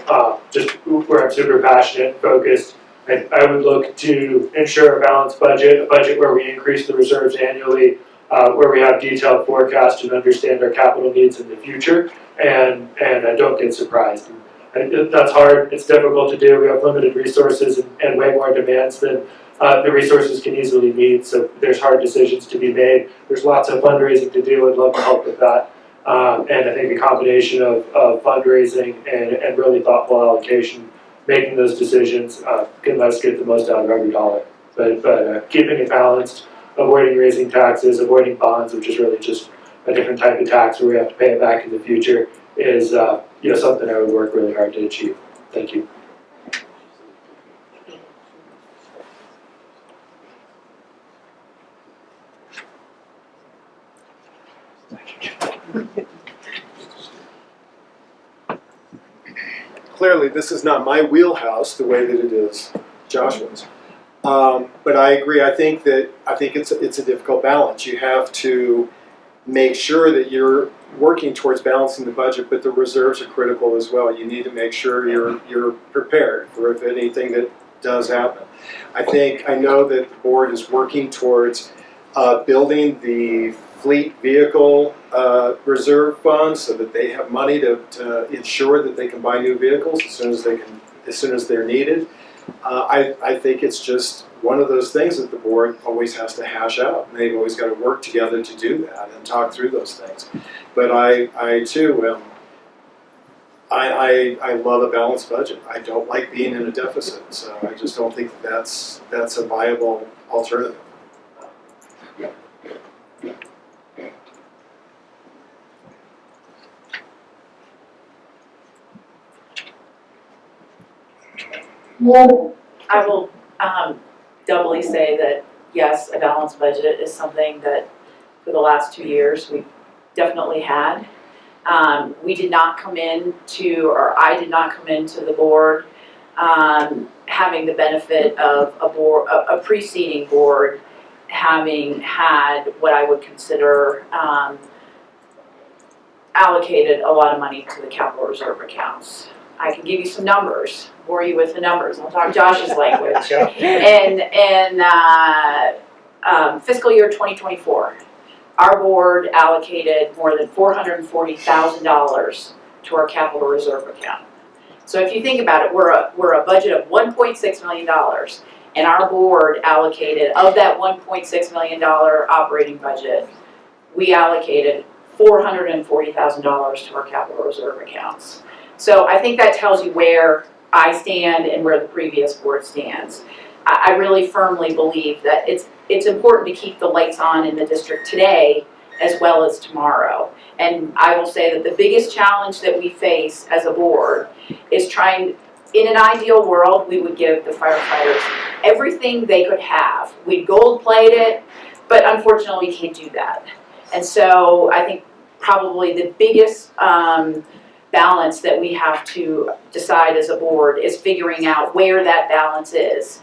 just where I'm super passionate and focused. I would look to ensure a balanced budget, a budget where we increase the reserves annually, where we have detailed forecasts and understand our capital needs in the future, and I don't get surprised. That's hard, it's difficult to do. We have limited resources and way more demands than the resources can easily meet, so there's hard decisions to be made. There's lots of fundraising to do. I'd love to help with that. And I think a combination of fundraising and really thoughtful allocation, making those decisions, can let us get the most out of every dollar. But keeping it balanced, avoiding raising taxes, avoiding bonds, which is really just a different type of tax where we have to pay it back in the future is, something I would work really hard to achieve. Thank you. Clearly, this is not my wheelhouse the way that it is Joshua's. But I agree. I think it's a difficult balance. You have to make sure that you're working towards balancing the budget, but the reserves are critical as well. You need to make sure you're prepared for if anything that does happen. I know that the board is working towards building the fleet vehicle reserve fund so that they have money to ensure that they can buy new vehicles as soon as they're needed. I think it's just one of those things that the board always has to hash out. And they've always got to work together to do that and talk through those things. But I too I love a balanced budget. I don't like being in a deficit, so I just don't think that's a viable alternative. I will doubly say that, yes, a balanced budget is something that for the last 2 years we've definitely had. We did not come into, or I did not come into the board having the benefit of a preceding board having had what I would consider allocated a lot of money to the capital reserve accounts. I can give you some numbers, bore you with the numbers. I'll talk Josh's language. In fiscal year 2024, our board allocated more than $440,000 to our capital reserve account. So if you think about it, we're a budget of $1.6 million, and our board allocated, of that $1.6 million operating budget, we allocated $440,000 to our capital reserve accounts. So I think that tells you where I stand and where the previous board stands. I really firmly believe that it's important to keep the lights on in the district today as well as tomorrow. And I will say that the biggest challenge that we face as a board is trying, in an ideal world, we would give the firefighters everything they could have. We'd gold plate it, but unfortunately we can't do that. And so I think probably the biggest balance that we have to decide as a board is figuring out where that balance is.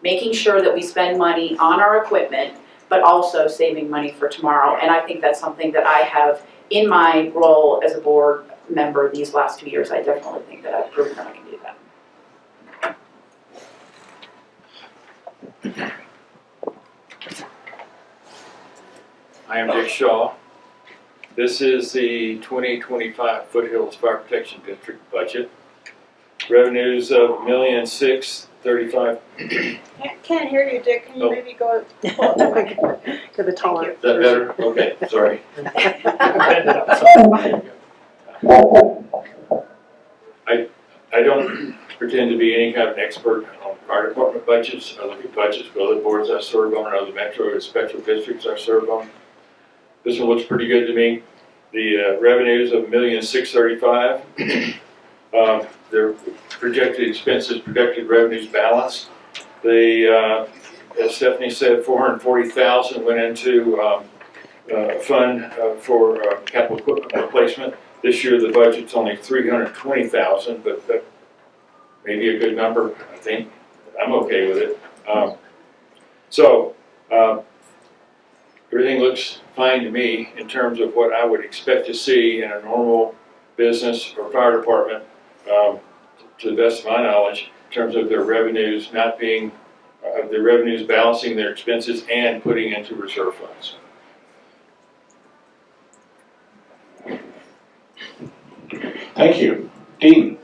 Making sure that we spend money on our equipment, but also saving money for tomorrow. And I think that's something that I have in my role as a board member these last 2 years. I definitely think that I've proven that I can do that. I am Dick Shaw. This is the 2025 Foothills Fire Protection District budget. Revenues of $1,635,000. Can't hear you, Dick. Can you maybe go To the taller. Is that better? Okay, sorry. I don't pretend to be any kind of an expert on fire department budgets. I look at budgets for other boards I serve on, other metro and special districts I serve on. This one looks pretty good to me. The revenues of $1,635,000. Their projected expenses, projected revenues balance. They, as Stephanie said, $440,000 went into a fund for capital equipment replacement. This year the budget's only $320,000, but that may be a good number. I think I'm okay with it. Everything looks fine to me in terms of what I would expect to see in a normal business or fire department, to the best of my knowledge, in terms of their revenues not being, their revenues balancing their expenses and putting into reserve funds. Thank you. Dean?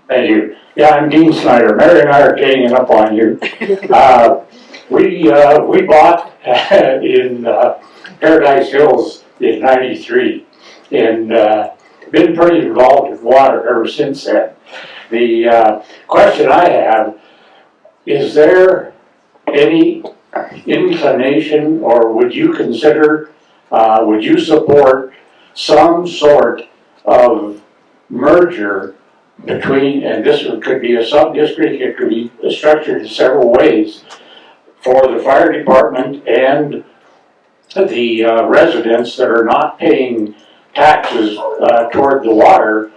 Thank you. Yeah, I'm Dean Snyder. Mary and I are ganging up on you. We bought in Paradise Hills in '93 and been pretty involved with water ever since then. The question I have, is there any inclination, or would you consider, would you support some sort of merger between, and this could be a sub-district, it could be structured in several ways, for the fire department and the residents that are not paying taxes toward the water,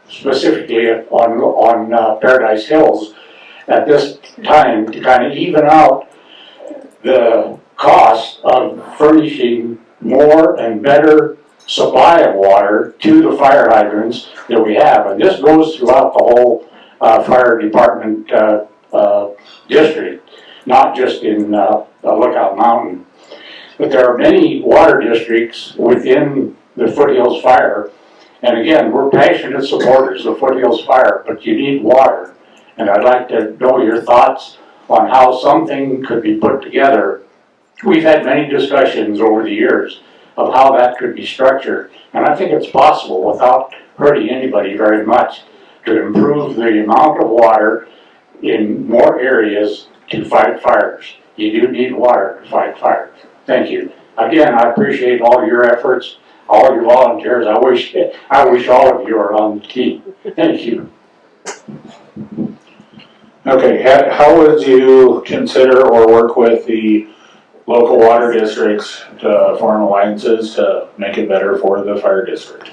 specifically on Paradise Hills at this time, to kind of even out the cost of furnishing more and better supply of water to the fire hydrants that we have. And this goes throughout the whole fire department district, not just in Lookout Mountain. But there are many water districts within the Foothills Fire. And again, we're passionate supporters of Foothills Fire, but you need water. And I'd like to know your thoughts on how something could be put together. We've had many discussions over the years of how that could be structured. And I think it's possible, without hurting anybody very much, to improve the amount of water in more areas to fight fires. You do need water to fight fires. Thank you. Again, I appreciate all your efforts, all your volunteers. I wish all of you are on the team. Thank you. Okay, how would you consider or work with the local water districts to form alliances to make it better for the fire district?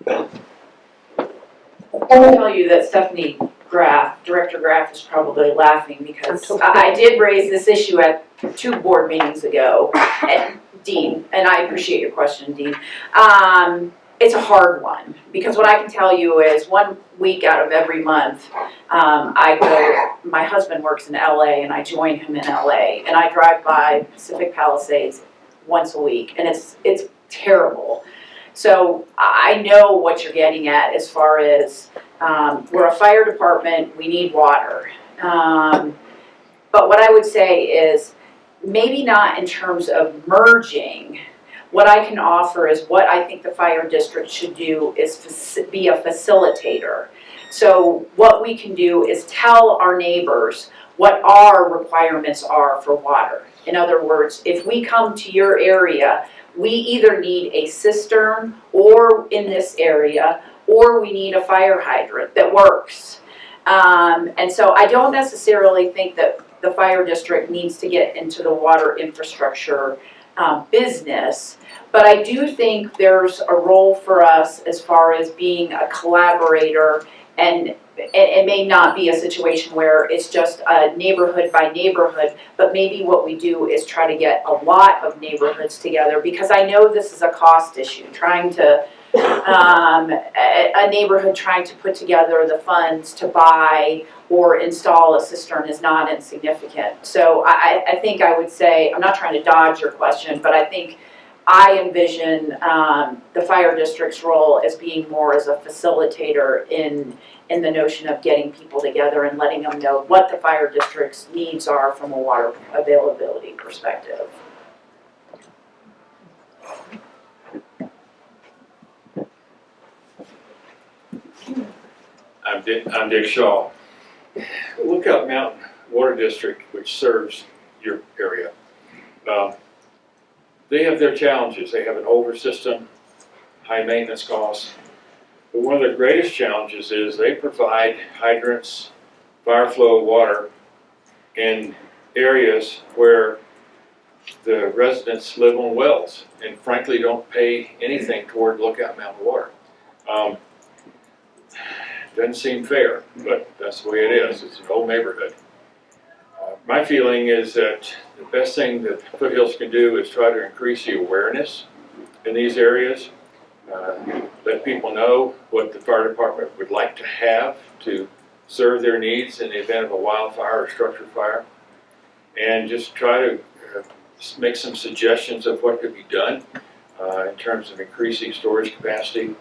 I will tell you that Stephanie Graff, Director Graff, is probably laughing because I did raise this issue at 2 board meetings ago, and Dean, and I appreciate your question, Dean. It's a hard one, because what I can tell you is 1 week out of every month, my husband works in LA, and I join him in LA, and I drive by Pacific Palisades once a week, and it's terrible. So I know what you're getting at as far as, we're a fire department, we need water. But what I would say is, maybe not in terms of merging. What I can offer is what I think the fire district should do is be a facilitator. So what we can do is tell our neighbors what our requirements are for water. In other words, if we come to your area, we either need a cistern or in this area, or we need a fire hydrant that works. And so I don't necessarily think that the fire district needs to get into the water infrastructure business, but I do think there's a role for us as far as being a collaborator, and it may not be a situation where it's just a neighborhood by neighborhood, but maybe what we do is try to get a lot of neighborhoods together, because I know this is a cost issue, trying to, a neighborhood trying to put together the funds to buy or install a cistern is not insignificant. So I think I would say, I'm not trying to dodge your question, but I think I envision the fire district's role as being more as a facilitator in the notion of getting people together and letting them know what the fire district's needs are from a water availability perspective. I'm Dick Shaw. Lookout Mountain Water District, which serves your area, they have their challenges. They have an older system, high maintenance costs. But one of the greatest challenges is they provide hydrants, fire flow water in areas where the residents live on wells and frankly don't pay anything toward Lookout Mountain water. Doesn't seem fair, but that's the way it is. It's an old neighborhood. My feeling is that the best thing that Foothills can do is try to increase the awareness in these areas. Let people know what the fire department would like to have to serve their needs in the event of a wildfire or structure fire. And just try to make some suggestions of what could be done in terms of increasing storage capacity.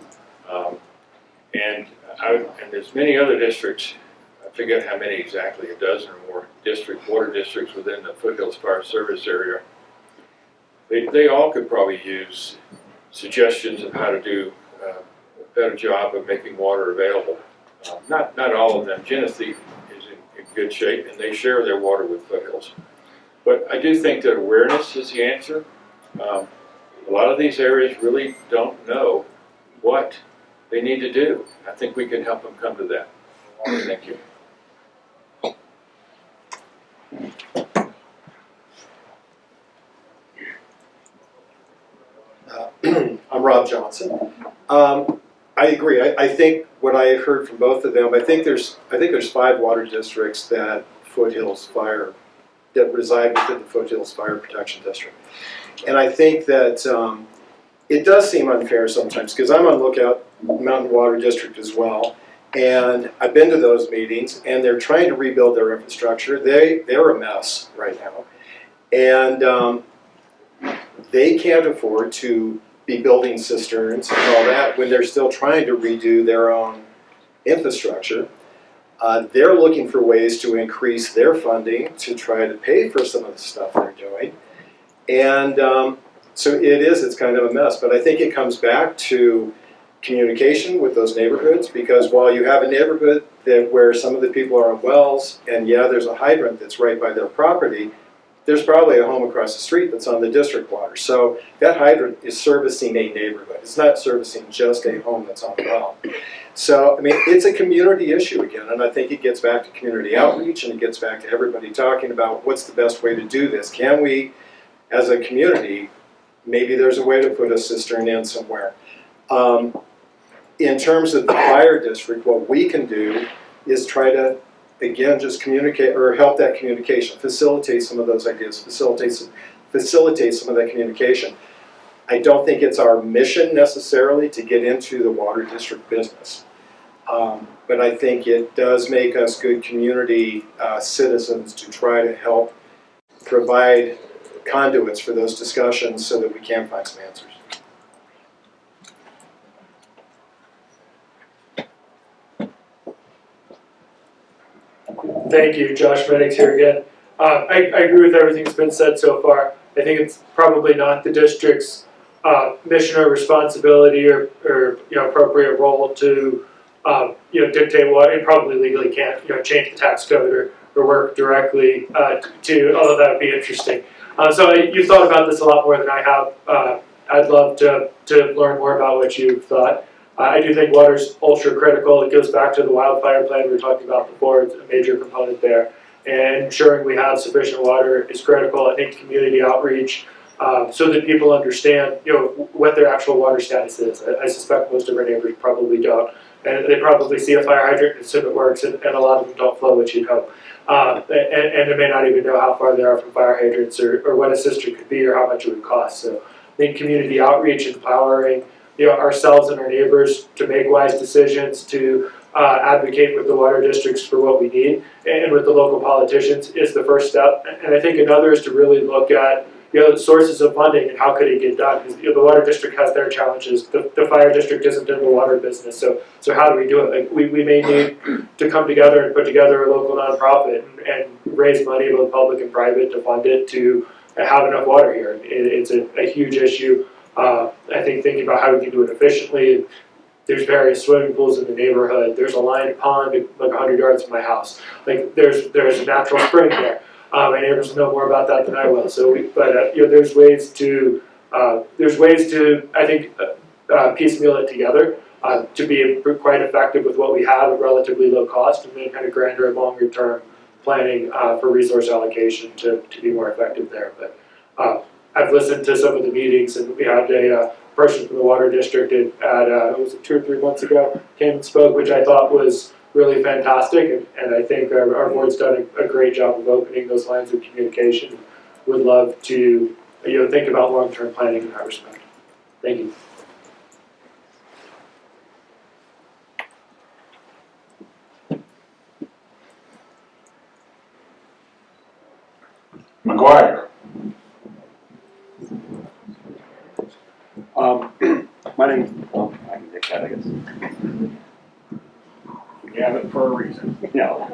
And there's many other districts, I forget how many exactly, a dozen or more water districts within the Foothills Fire Service area. They all could probably use suggestions of how to do a better job of making water available. Not all of them. Genesee is in good shape, and they share their water with Foothills. But I do think that awareness is the answer. A lot of these areas really don't know what they need to do. I think we can help them come to that. Thank you. I'm Rob Johnson. I agree. I think what I heard from both of them, I think there's 5 water districts that reside within the Foothills Fire Protection District. And I think that it does seem unfair sometimes, because I'm on Lookout Mountain Water District as well, and I've been to those meetings, and they're trying to rebuild their infrastructure. They're a mess right now. And they can't afford to be building cisterns and all that when they're still trying to redo their own infrastructure. They're looking for ways to increase their funding to try to pay for some of the stuff they're doing. And so it's kind of a mess. But I think it comes back to communication with those neighborhoods, because while you have a neighborhood where some of the people are on wells, and yeah, there's a hydrant that's right by their property, there's probably a home across the street that's on the district water. So that hydrant is servicing a neighborhood. It's not servicing just a home that's on the well. So, I mean, it's a community issue again, and I think it gets back to community outreach, and it gets back to everybody talking about what's the best way to do this. Can we, as a community, maybe there's a way to put a cistern in somewhere. In terms of the fire district, what we can do is try to, again, just communicate or help that communication, facilitate some of those ideas, facilitate some of that communication. I don't think it's our mission necessarily to get into the water district business. But I think it does make us good community citizens to try to help provide conduits for those discussions so that we can find some answers. Thank you, Josh Minix here again. I agree with everything that's been said so far. I think it's probably not the district's mission or responsibility or appropriate role to dictate what, it probably legally can't change the tax code or work directly although that would be interesting. So you've thought about this a lot more than I have. I'd love to learn more about what you've thought. I do think water's ultra critical. It goes back to the wildfire plan we were talking about before. It's a major component there. And ensuring we have sufficient water is critical. I think community outreach, so that people understand what their actual water status is. I suspect most of our neighbors probably don't. And they probably see a fire hydrant and assume it works, and a lot of them don't flow, which you'd hope. And they may not even know how far they are from fire hydrants or what a cistern could be or how much it would cost. So I think community outreach, empowering ourselves and our neighbors to make wise decisions, to advocate with the water districts for what we need, and with the local politicians is the first step. And I think another is to really look at the sources of funding and how could it get done. Because the water district has their challenges. The fire district isn't in the water business, so how do we do it? Like we may need to come together and put together a local nonprofit and raise money, both public and private, to fund it to have enough water here. It's a huge issue. I think thinking about how we can do it efficiently. There's various swimming pools in the neighborhood. There's a lined pond like 100 yards from my house. Like there's a natural spring there. My neighbors know more about that than I will. So, there's ways to I think piecemeal it together to be quite effective with what we have at relatively low cost, and then kind of grander and longer term planning for resource allocation to be more effective there. But I've listened to some of the meetings, and we had a person from the water district was it 2 or 3 months ago, came and spoke, which I thought was really fantastic, and I think our board's done a great job of opening those lines of communication. Would love to think about long-term planning in that respect. Thank you. McGuire. My name, well, I can take that, I guess. We have it for a reason. No.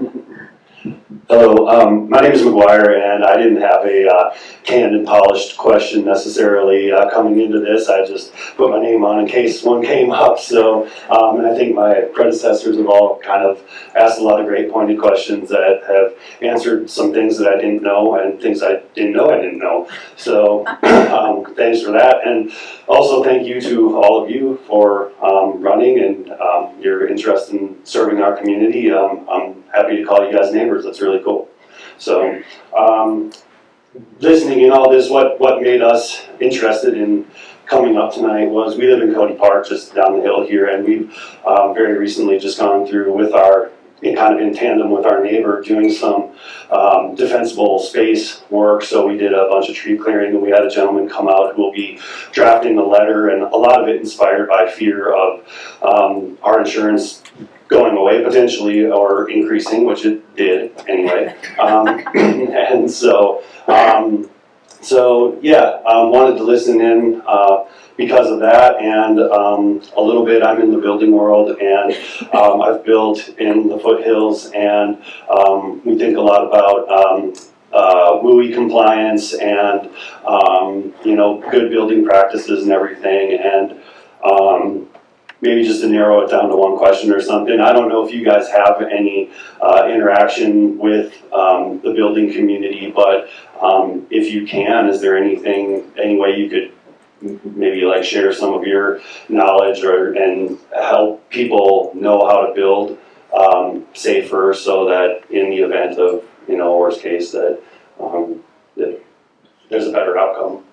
Hello, my name is McGuire, and I didn't have a canned and polished question necessarily coming into this. I just put my name on in case one came up. So, and I think my predecessors have all kind of asked a lot of great pointed questions that have answered some things that I didn't know and things I didn't know. So, thanks for that, and also thank you to all of you for running and your interest in serving our community. I'm happy to call you guys neighbors. That's really cool. So, listening and all this, what made us interested in coming up tonight was we live in Cody Park, just down the hill here, and we've very recently just gone through with our, kind of in tandem with our neighbor, doing some defensible space work. So we did a bunch of tree clearing, and we had a gentleman come out who will be drafting a letter, and a lot of it inspired by fear of our insurance going away potentially or increasing, which it did anyway. And so, wanted to listen in because of that, and a little bit I'm in the building world, and I've built in the Foothills, and we think a lot about WUI compliance and good building practices and everything, and maybe just to narrow it down to one question or something. I don't know if you guys have any interaction with the building community, but if you can, is there any way you could maybe like share some of your knowledge and help people know how to build safer, so that in the event of worst case that there's a better outcome.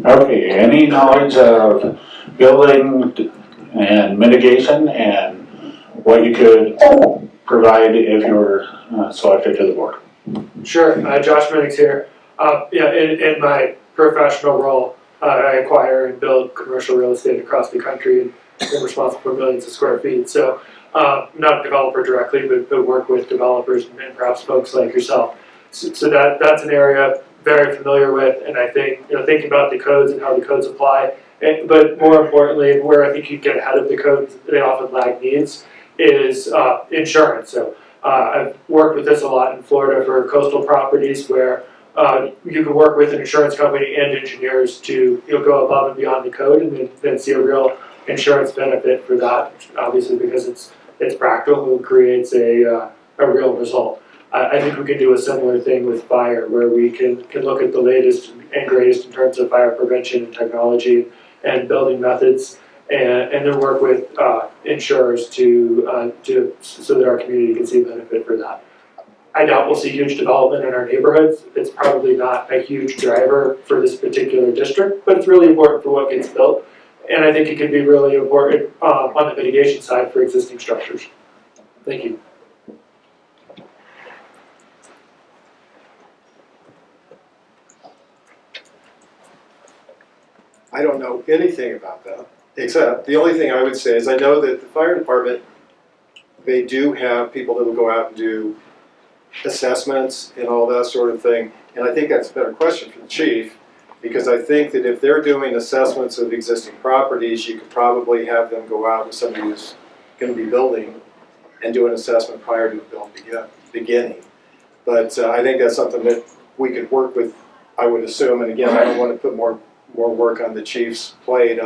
Okay, any knowledge of building and mitigation and what you could provide if you were selected to the board? Sure, Josh Minix here. In my professional role, I acquire and build commercial real estate across the country, and I'm responsible for millions of square feet. So, not a developer directly, but work with developers and perhaps folks like yourself. So that's an area very familiar with, and I think thinking about the codes and how the codes apply, but more importantly, where I think you get ahead of the codes, they often lag needs, is insurance. So I've worked with this a lot in Florida for coastal properties where you can work with an insurance company and engineers to go above and beyond the code, and then see a real insurance benefit for that. Obviously, because it's practical, it creates a real result. I think we can do a similar thing with fire, where we can look at the latest and greatest in terms of fire prevention and technology and building methods, and then work with insurers so that our community can see benefit for that. I doubt we'll see huge development in our neighborhoods. It's probably not a huge driver for this particular district, but it's really important for what gets built. And I think it can be really important on the mitigation side for existing structures. Thank you. I don't know anything about that, except the only thing I would say is I know that the fire department, they do have people that will go out and do assessments and all that sort of thing. And I think that's a better question for the chief, because I think that if they're doing assessments of existing properties, you could probably have them go out with somebody who's going to be building and do an assessment prior to the build beginning. But I think that's something that we could work with, I would assume. And again, I don't want to put more work on the chief's plate,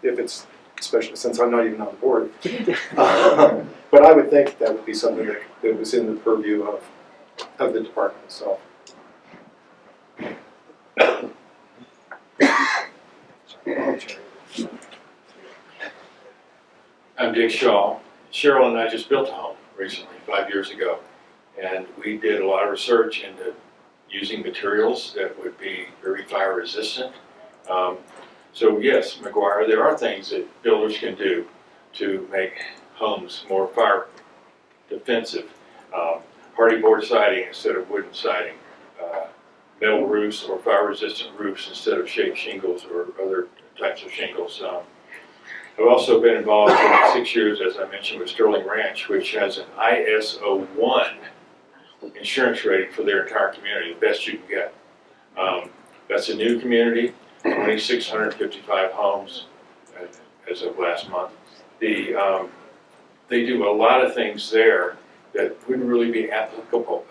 if it's, especially since I'm not even on the board. But I would think that would be something that was in the purview of the department itself. I'm Dick Shaw. Cheryl and I just built a home recently, 5 years ago, and we did a lot of research into using materials that would be very fire resistant. So yes, McGuire, there are things that builders can do to make homes more fire defensive. Hardy board siding instead of wooden siding, metal roofs or fire resistant roofs instead of shake shingles or other types of shingles. I've also been involved for 6 years, as I mentioned, with Sterling Ranch, which has an ISO 1 insurance rating for their entire community, the best you can get. That's a new community, 2,655 homes as of last month. The they do a lot of things there that wouldn't really be applicable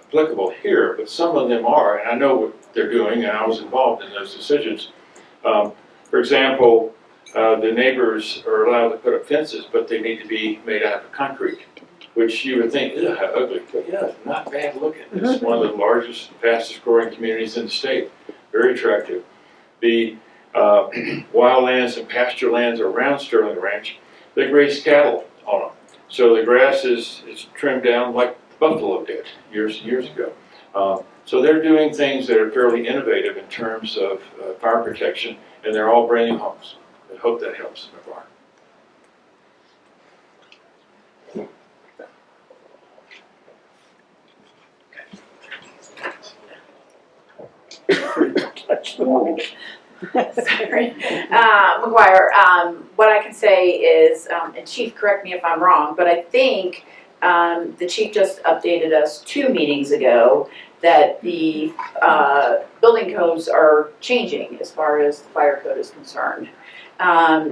here, but some of them are, and I know what they're doing, and I was involved in those decisions. For example, the neighbors are allowed to put up fences, but they need to be made out of concrete, which you would think, ugh, how ugly, but yeah, it's not bad looking. It's one of the largest, fastest growing communities in the state, very attractive. The wildlands and pasture lands around Sterling Ranch, they graze cattle on them. So the grass is trimmed down like buffalo did years ago. So they're doing things that are fairly innovative in terms of fire protection, and they're all brand new homes. I hope that helps so far. Sorry. McGuire, what I can say is, and Chief, correct me if I'm wrong, but I think the Chief just updated us 2 meetings ago that the building codes are changing as far as the fire code is concerned.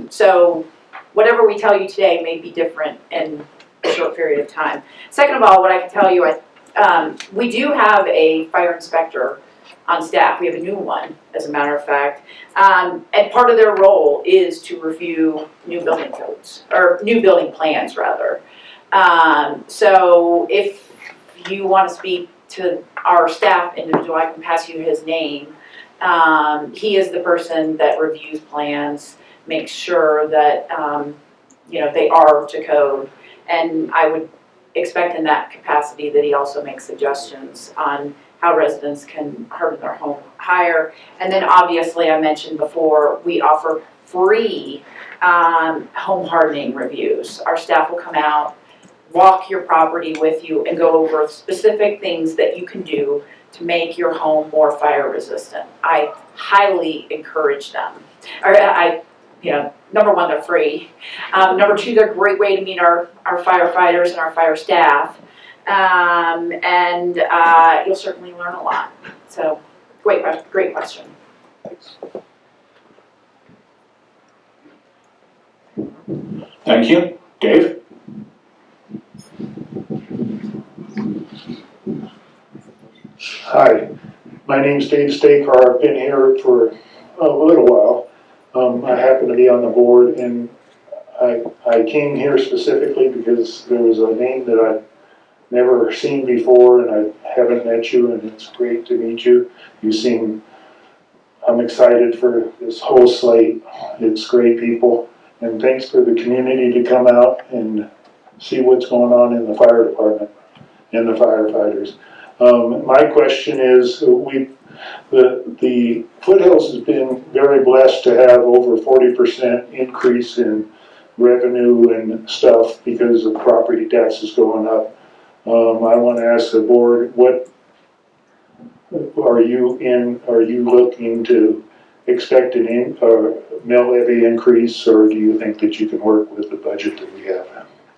So whatever we tell you today may be different in a short period of time. Second of all, what I can tell you, we do have a fire inspector on staff. We have a new one, as a matter of fact. And part of their role is to review new building codes, or new building plans, rather. So if you want to speak to our staff individual, I can pass you his name. He is the person that reviews plans, makes sure that, they are to code. And I would expect in that capacity that he also makes suggestions on how residents can harden their home higher. And then obviously, I mentioned before, we offer free home hardening reviews. Our staff will come out, walk your property with you, and go over specific things that you can do to make your home more fire resistant. I highly encourage them. Number one, they're free. Number two, they're a great way to meet our firefighters and our fire staff. And you'll certainly learn a lot. So, great question. Thank you. Dave? Hi, my name's Dave Stakar. I've been here for a little while. I happen to be on the board, and I came here specifically because there was a name that I've never seen before, and I haven't met you, and it's great to meet you. I'm excited for this whole slate. It's great people, and thanks for the community to come out and see what's going on in the fire department and the firefighters. My question is, the Foothills has been very blessed to have over 40% increase in revenue and stuff because of property taxes going up. I want to ask the board, what are you looking to expect a mill levy increase, or do you think that you can work with the budget that we have?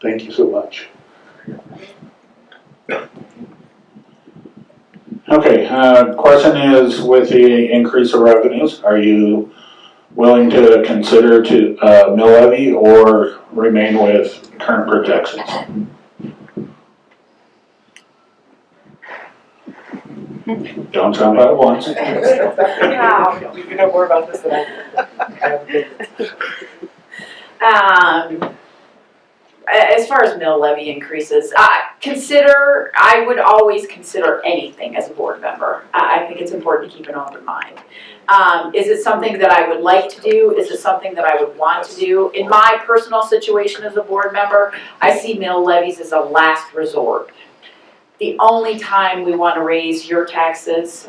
Thank you so much. Okay, question is, with the increase of revenues, are you willing to consider mill levy or remain with current projections? Don't jump at once. You know more about this than I do. As far as mill levy increases, I would always consider anything as a board member. I think it's important to keep an open mind. Is it something that I would like to do? Is it something that I would want to do? In my personal situation as a board member, I see mill levies as a last resort. The only time we want to raise your taxes,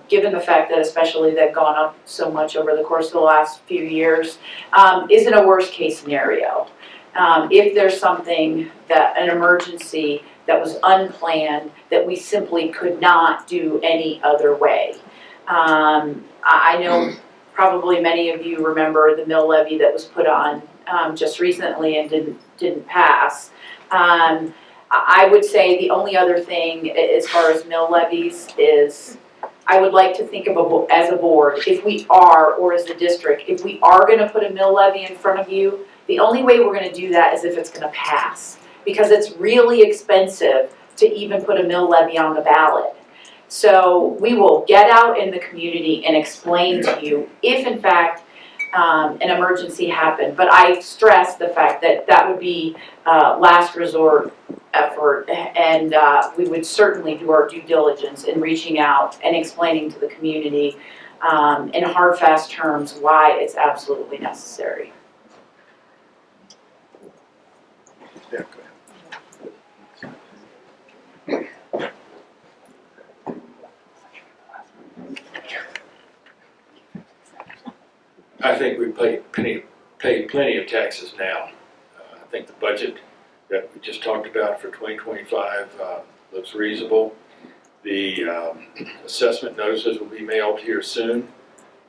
given the fact that especially they've gone up so much over the course of the last few years, is in a worst case scenario. If there's something an emergency that was unplanned that we simply could not do any other way. I know probably many of you remember the mill levy that was put on just recently and didn't pass. I would say the only other thing as far as mill levies is I would like to think of as a board, if we are, or as a district, if we are going to put a mill levy in front of you, the only way we're going to do that is if it's going to pass. because it's really expensive to even put a mill levy on the ballot. So we will get out in the community and explain to you if in fact an emergency happened. But I stress the fact that that would be last resort effort, and we would certainly do our due diligence in reaching out and explaining to the community in hard, fast terms why it's absolutely necessary. Yeah, go ahead. I think we pay plenty of taxes now. I think the budget that we just talked about for 2025 looks reasonable. The assessment notices will be mailed here soon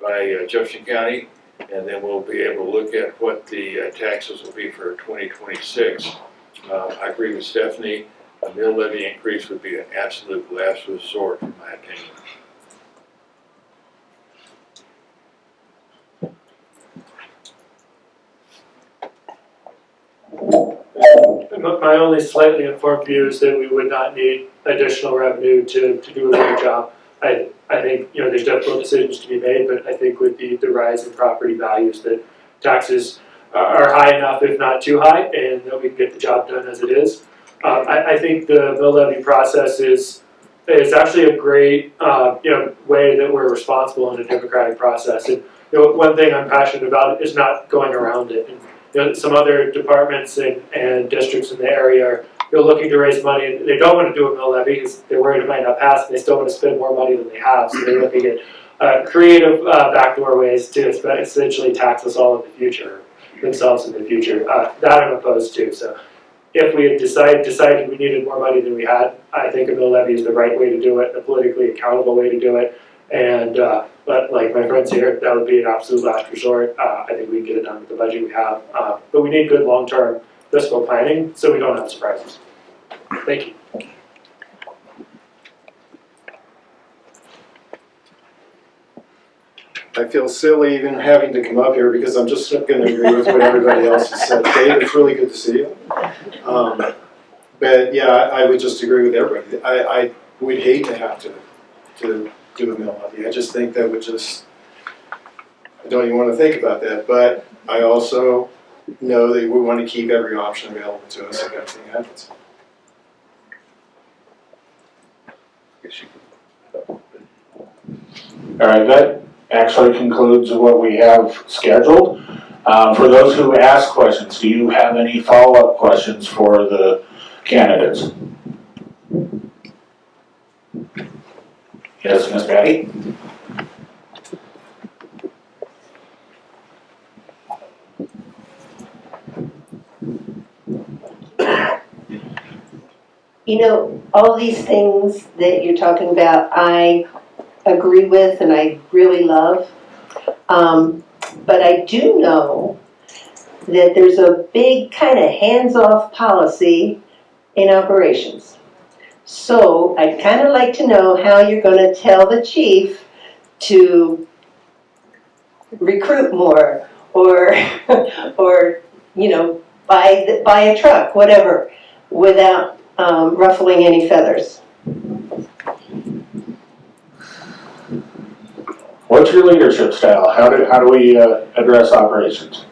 by Jefferson County, and then we'll be able to look at what the taxes will be for 2026. I agree with Stephanie, a mill levy increase would be an absolute last resort, in my opinion. My only slightly informed view is that we would not need additional revenue to do a good job. I think, there's difficult decisions to be made, but I think with the rise in property values, that taxes are high enough, if not too high, and that we can get the job done as it is. I think the mill levy process is actually a great, way that we're responsible in a democratic process. And, one thing I'm passionate about is not going around it. And, some other departments and districts in the area are looking to raise money, and they don't want to do a mill levy because they're worried it might not pass, and they still want to spend more money than they have. So they're looking at creative backdoor ways to essentially tax us all in the future, themselves in the future. That I'm opposed to. So if we had decided we needed more money than we had, I think a mill levy is the right way to do it, a politically accountable way to do it. And but like my friends here, that would be an absolute last resort. I think we can get it done with the budget we have. But we need good long-term fiscal planning so we don't have surprises. Thank you. I feel silly even having to come up here because I'm just going to agree with what everybody else has said. Dave, it's really good to see you. But yeah, I would just agree with everybody. I would hate to have to do a mill levy. I just think that would just, I don't even want to think about that. But I also know that we want to keep every option available to us if anything happens. All right, that actually concludes what we have scheduled. For those who ask questions, do you have any follow-up questions for the candidates? Yes, Ms. Patty? All these things that you're talking about, I agree with and I really love. But I do know that there's a big kind of hands-off policy in operations. So I'd kind of like to know how you're going to tell the chief to recruit more or buy a truck, whatever, without ruffling any feathers. What's your leadership style? How do we address operations?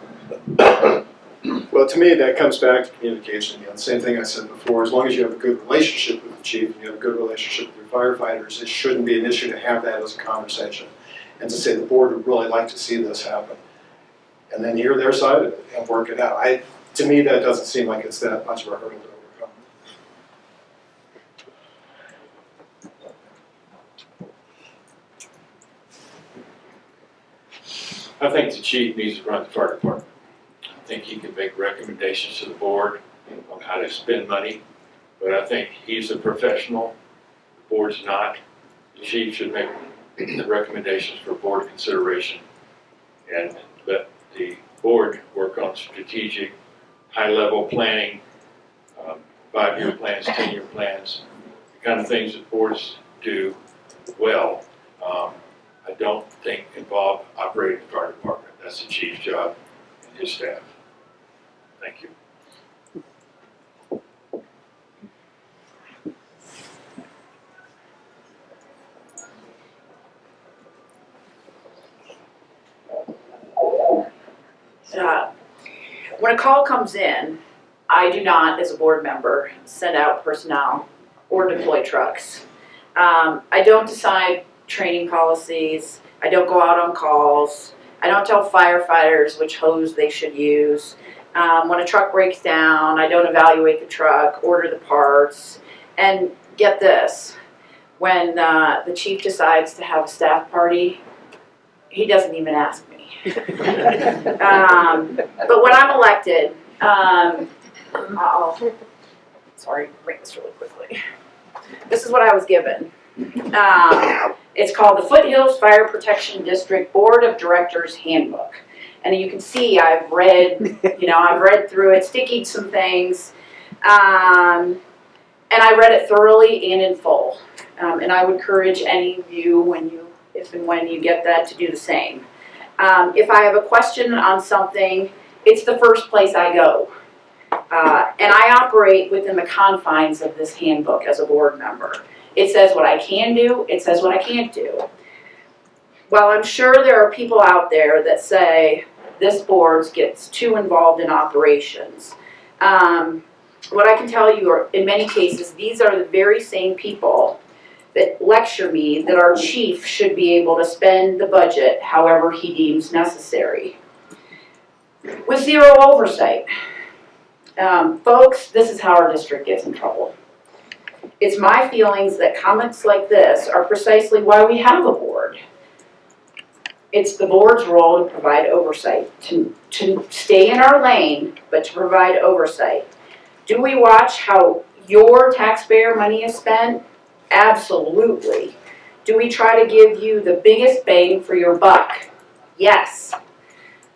Well, to me, that comes back to communication. The same thing I said before. As long as you have a good relationship with the chief and you have a good relationship with your firefighters, it shouldn't be an issue to have that as a conversation and to say the board would really like to see this happen. And then hear their side of it and work it out. To me, that doesn't seem like it's that much of a hurdle to overcome. I think the chief needs to run the fire department. I think he can make recommendations to the board on how to spend money, but I think he's a professional, the board's not. The chief should make the recommendations for board consideration and let the board work on strategic, high-level planning, 5-year plans, 10-year plans, the kind of things that boards do well. I don't think involve operating the fire department. That's the chief's job and his staff. Thank you. when a call comes in, I do not, as a board member, send out personnel or deploy trucks. I don't decide training policies. I don't go out on calls. I don't tell firefighters which hose they should use. When a truck breaks down, I don't evaluate the truck, order the parts, and get this, when the chief decides to have a staff party, he doesn't even ask me. But when I'm elected, sorry, bring this really quickly. This is what I was given. It's called the Foothills Fire Protection District Board of Directors Handbook. And you can see I've read, I've read through it, stickied some things, and I read it thoroughly and in full. And I would encourage any of you, if and when you get that, to do the same. If I have a question on something, it's the first place I go. And I operate within the confines of this handbook as a board member. It says what I can do, it says what I can't do. While I'm sure there are people out there that say this board gets too involved in operations, what I can tell you are, in many cases, these are the very same people that lecture me that our chief should be able to spend the budget however he deems necessary, with zero oversight. Folks, this is how our district gets in trouble. It's my feelings that comments like this are precisely why we have a board. It's the board's role to provide oversight, to stay in our lane, but to provide oversight. Do we watch how your taxpayer money is spent? Absolutely. Do we try to give you the biggest bang for your buck? Yes.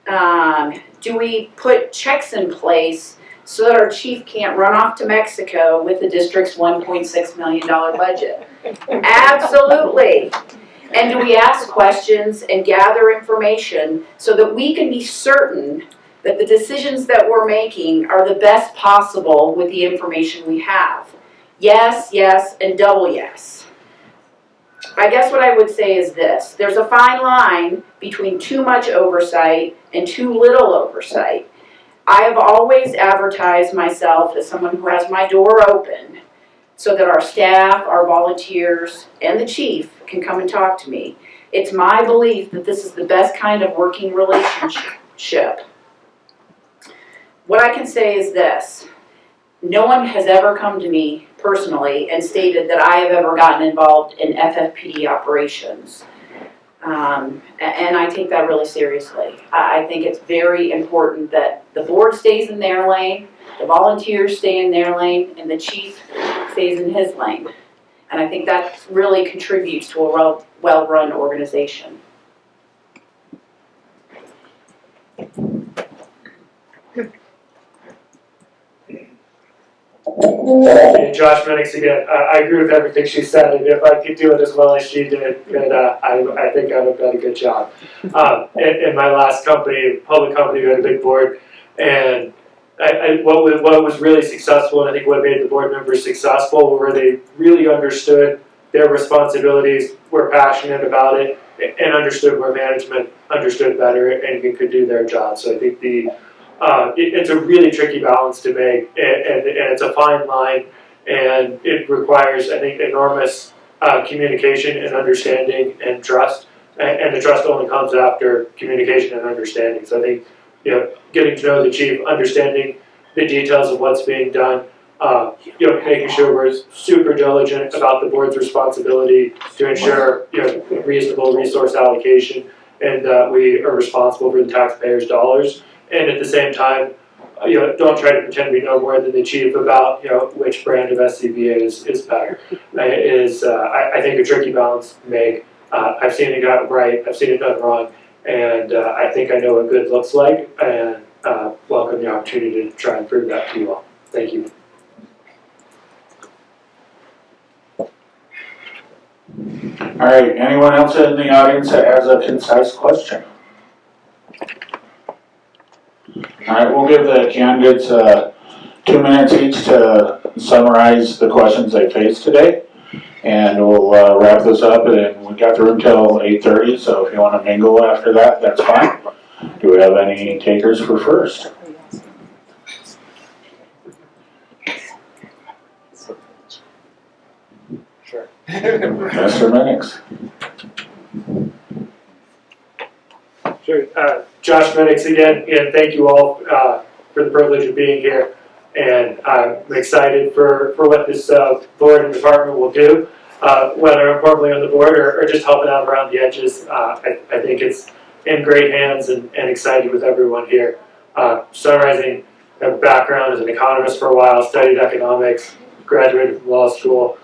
Do we put checks in place so that our chief can't run off to Mexico with the district's $1.6 million budget? Absolutely. And do we ask questions and gather information so that we can be certain that the decisions that we're making are the best possible with the information we have? Yes, yes, and double yes. I guess what I would say is this. There's a fine line between too much oversight and too little oversight. I have always advertised myself as someone who has my door open so that our staff, our volunteers, and the chief can come and talk to me. It's my belief that this is the best kind of working relationship. What I can say is this. No one has ever come to me personally and stated that I have ever gotten involved in FFPD operations. And I take that really seriously. I think it's very important that the board stays in their lane, the volunteers stay in their lane, and the chief stays in his lane. And I think that really contributes to a well-run organization. Hey, Josh Minix again. I agree with everything she said, and if I could do it as well as she did, then I think I'd have done a good job. In my last company, public company, we had a big board, and what was really successful, and I think what made the board members successful, were they really understood their responsibilities, were passionate about it, and understood where management understood better and could do their job. So I think it's a really tricky balance to make, and it's a fine line, and it requires, I think, enormous communication and understanding and trust, and the trust only comes after communication and understanding. So I think, getting to know the chief, understanding the details of what's being done, making sure we're super diligent about the board's responsibility to ensure, reasonable resource allocation, and we are responsible for the taxpayers' dollars. And at the same time, don't try to pretend we know more than the chief about, which brand of SCBA is better. I think, a tricky balance to make. I've seen it got right, I've seen it done wrong, and I think I know what good looks like, and welcome the opportunity to try and prove that to you all. Thank you. All right, anyone else in the audience that has a concise question? All right, we'll give the candidates 2 minutes each to summarize the questions they faced today. And we'll wrap this up, and we got through until 8:30, so if you want to mingle after that, that's fine. Do we have any takers for first? Mr. Minix. Sure. Josh Minix again, and thank you all for the privilege of being here. And I'm excited for what this board and department will do, whether I'm formally on the board or just helping out around the edges. I think it's in great hands and excited with everyone here. Summarizing, I have a background as an economist for a while, studied economics, graduated from law school,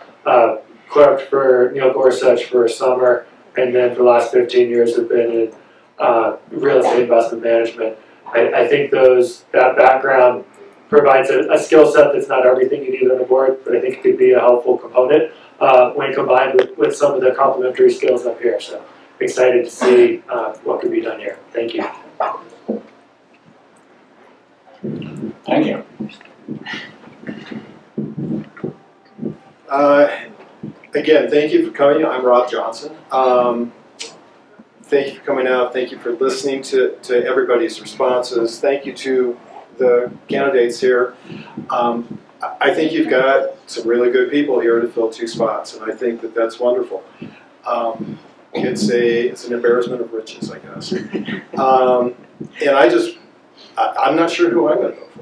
clerked for Neil Gorsuch for a summer, and then for the last 15 years have been in real estate investment management. I think that background provides a skill set that's not everything you need on the board, but I think it could be a helpful component when combined with some of the complementary skills up here. So excited to see what can be done here. Thank you. Thank you. Again, thank you for coming. I'm Rob Johnson. Thank you for coming out. Thank you for listening to everybody's responses. Thank you to the candidates here. I think you've got some really good people here to fill 2 spots, and I think that that's wonderful. It's an embarrassment of riches, I guess. And I'm not sure who I'm going to vote for.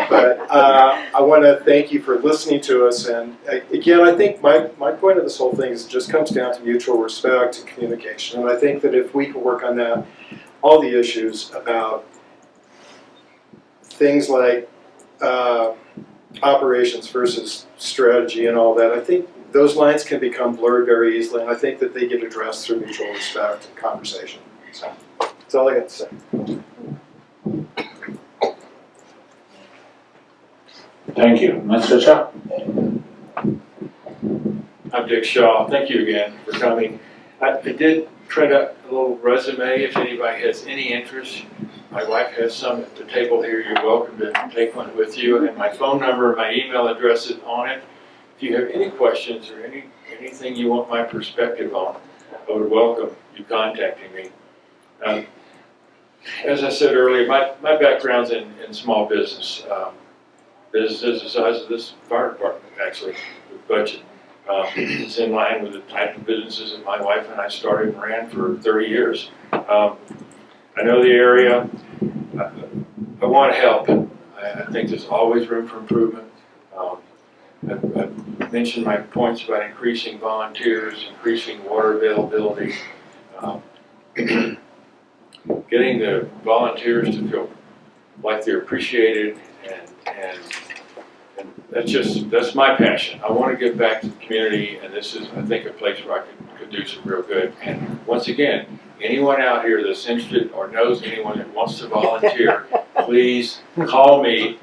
But I want to thank you for listening to us. And again, I think my point of this whole thing just comes down to mutual respect and communication. And I think that if we can work on that, all the issues about things like operations versus strategy and all that, I think those lines can become blurred very easily. And I think that they get addressed through mutual respect and conversation. So that's all I got to say. Thank you. Mr. Chuck? I'm Dick Shaw. Thank you again for coming. I did print up a little resume if anybody has any interest. My wife has some at the table here. You're welcome to take one with you. And my phone number, my email address is on it. If you have any questions or anything you want my perspective on, I would welcome you contacting me. As I said earlier, my background's in small business. Businesses the size of this fire department, actually, with budget. It's in line with the type of businesses that my wife and I started and ran for 30 years. I know the area. I want to help. I think there's always room for improvement. I've mentioned my points about increasing volunteers, increasing water availability, getting the volunteers to feel like they're appreciated, and that's my passion. I want to give back to the community, and this is, I think, a place where I could do some real good. And once again, anyone out here that's interested or knows anyone that wants to volunteer, please call me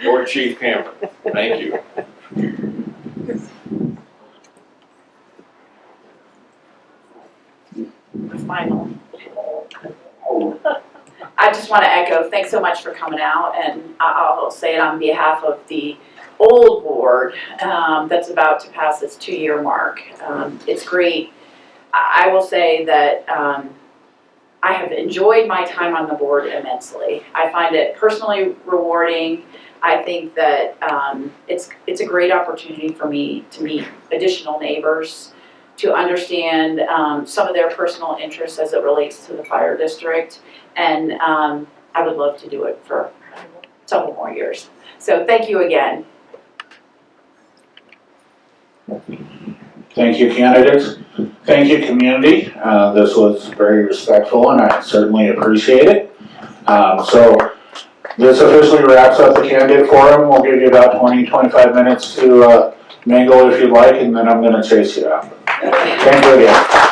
or Chief Cameron. Thank you. Final. I just want to echo, thanks so much for coming out, and I'll say it on behalf of the old board that's about to pass its 2-year mark. It's great. I will say that I have enjoyed my time on the board immensely. I find it personally rewarding. I think that it's a great opportunity for me to meet additional neighbors, to understand some of their personal interests as it relates to the fire district, and I would love to do it for several more years. So thank you again. Thank you, candidates. Thank you, community. This was very respectful, and I certainly appreciate it. So this officially wraps up the candidate forum. We'll give you about 20-25 minutes to mingle if you'd like, and then I'm going to chase you out. Thank you again.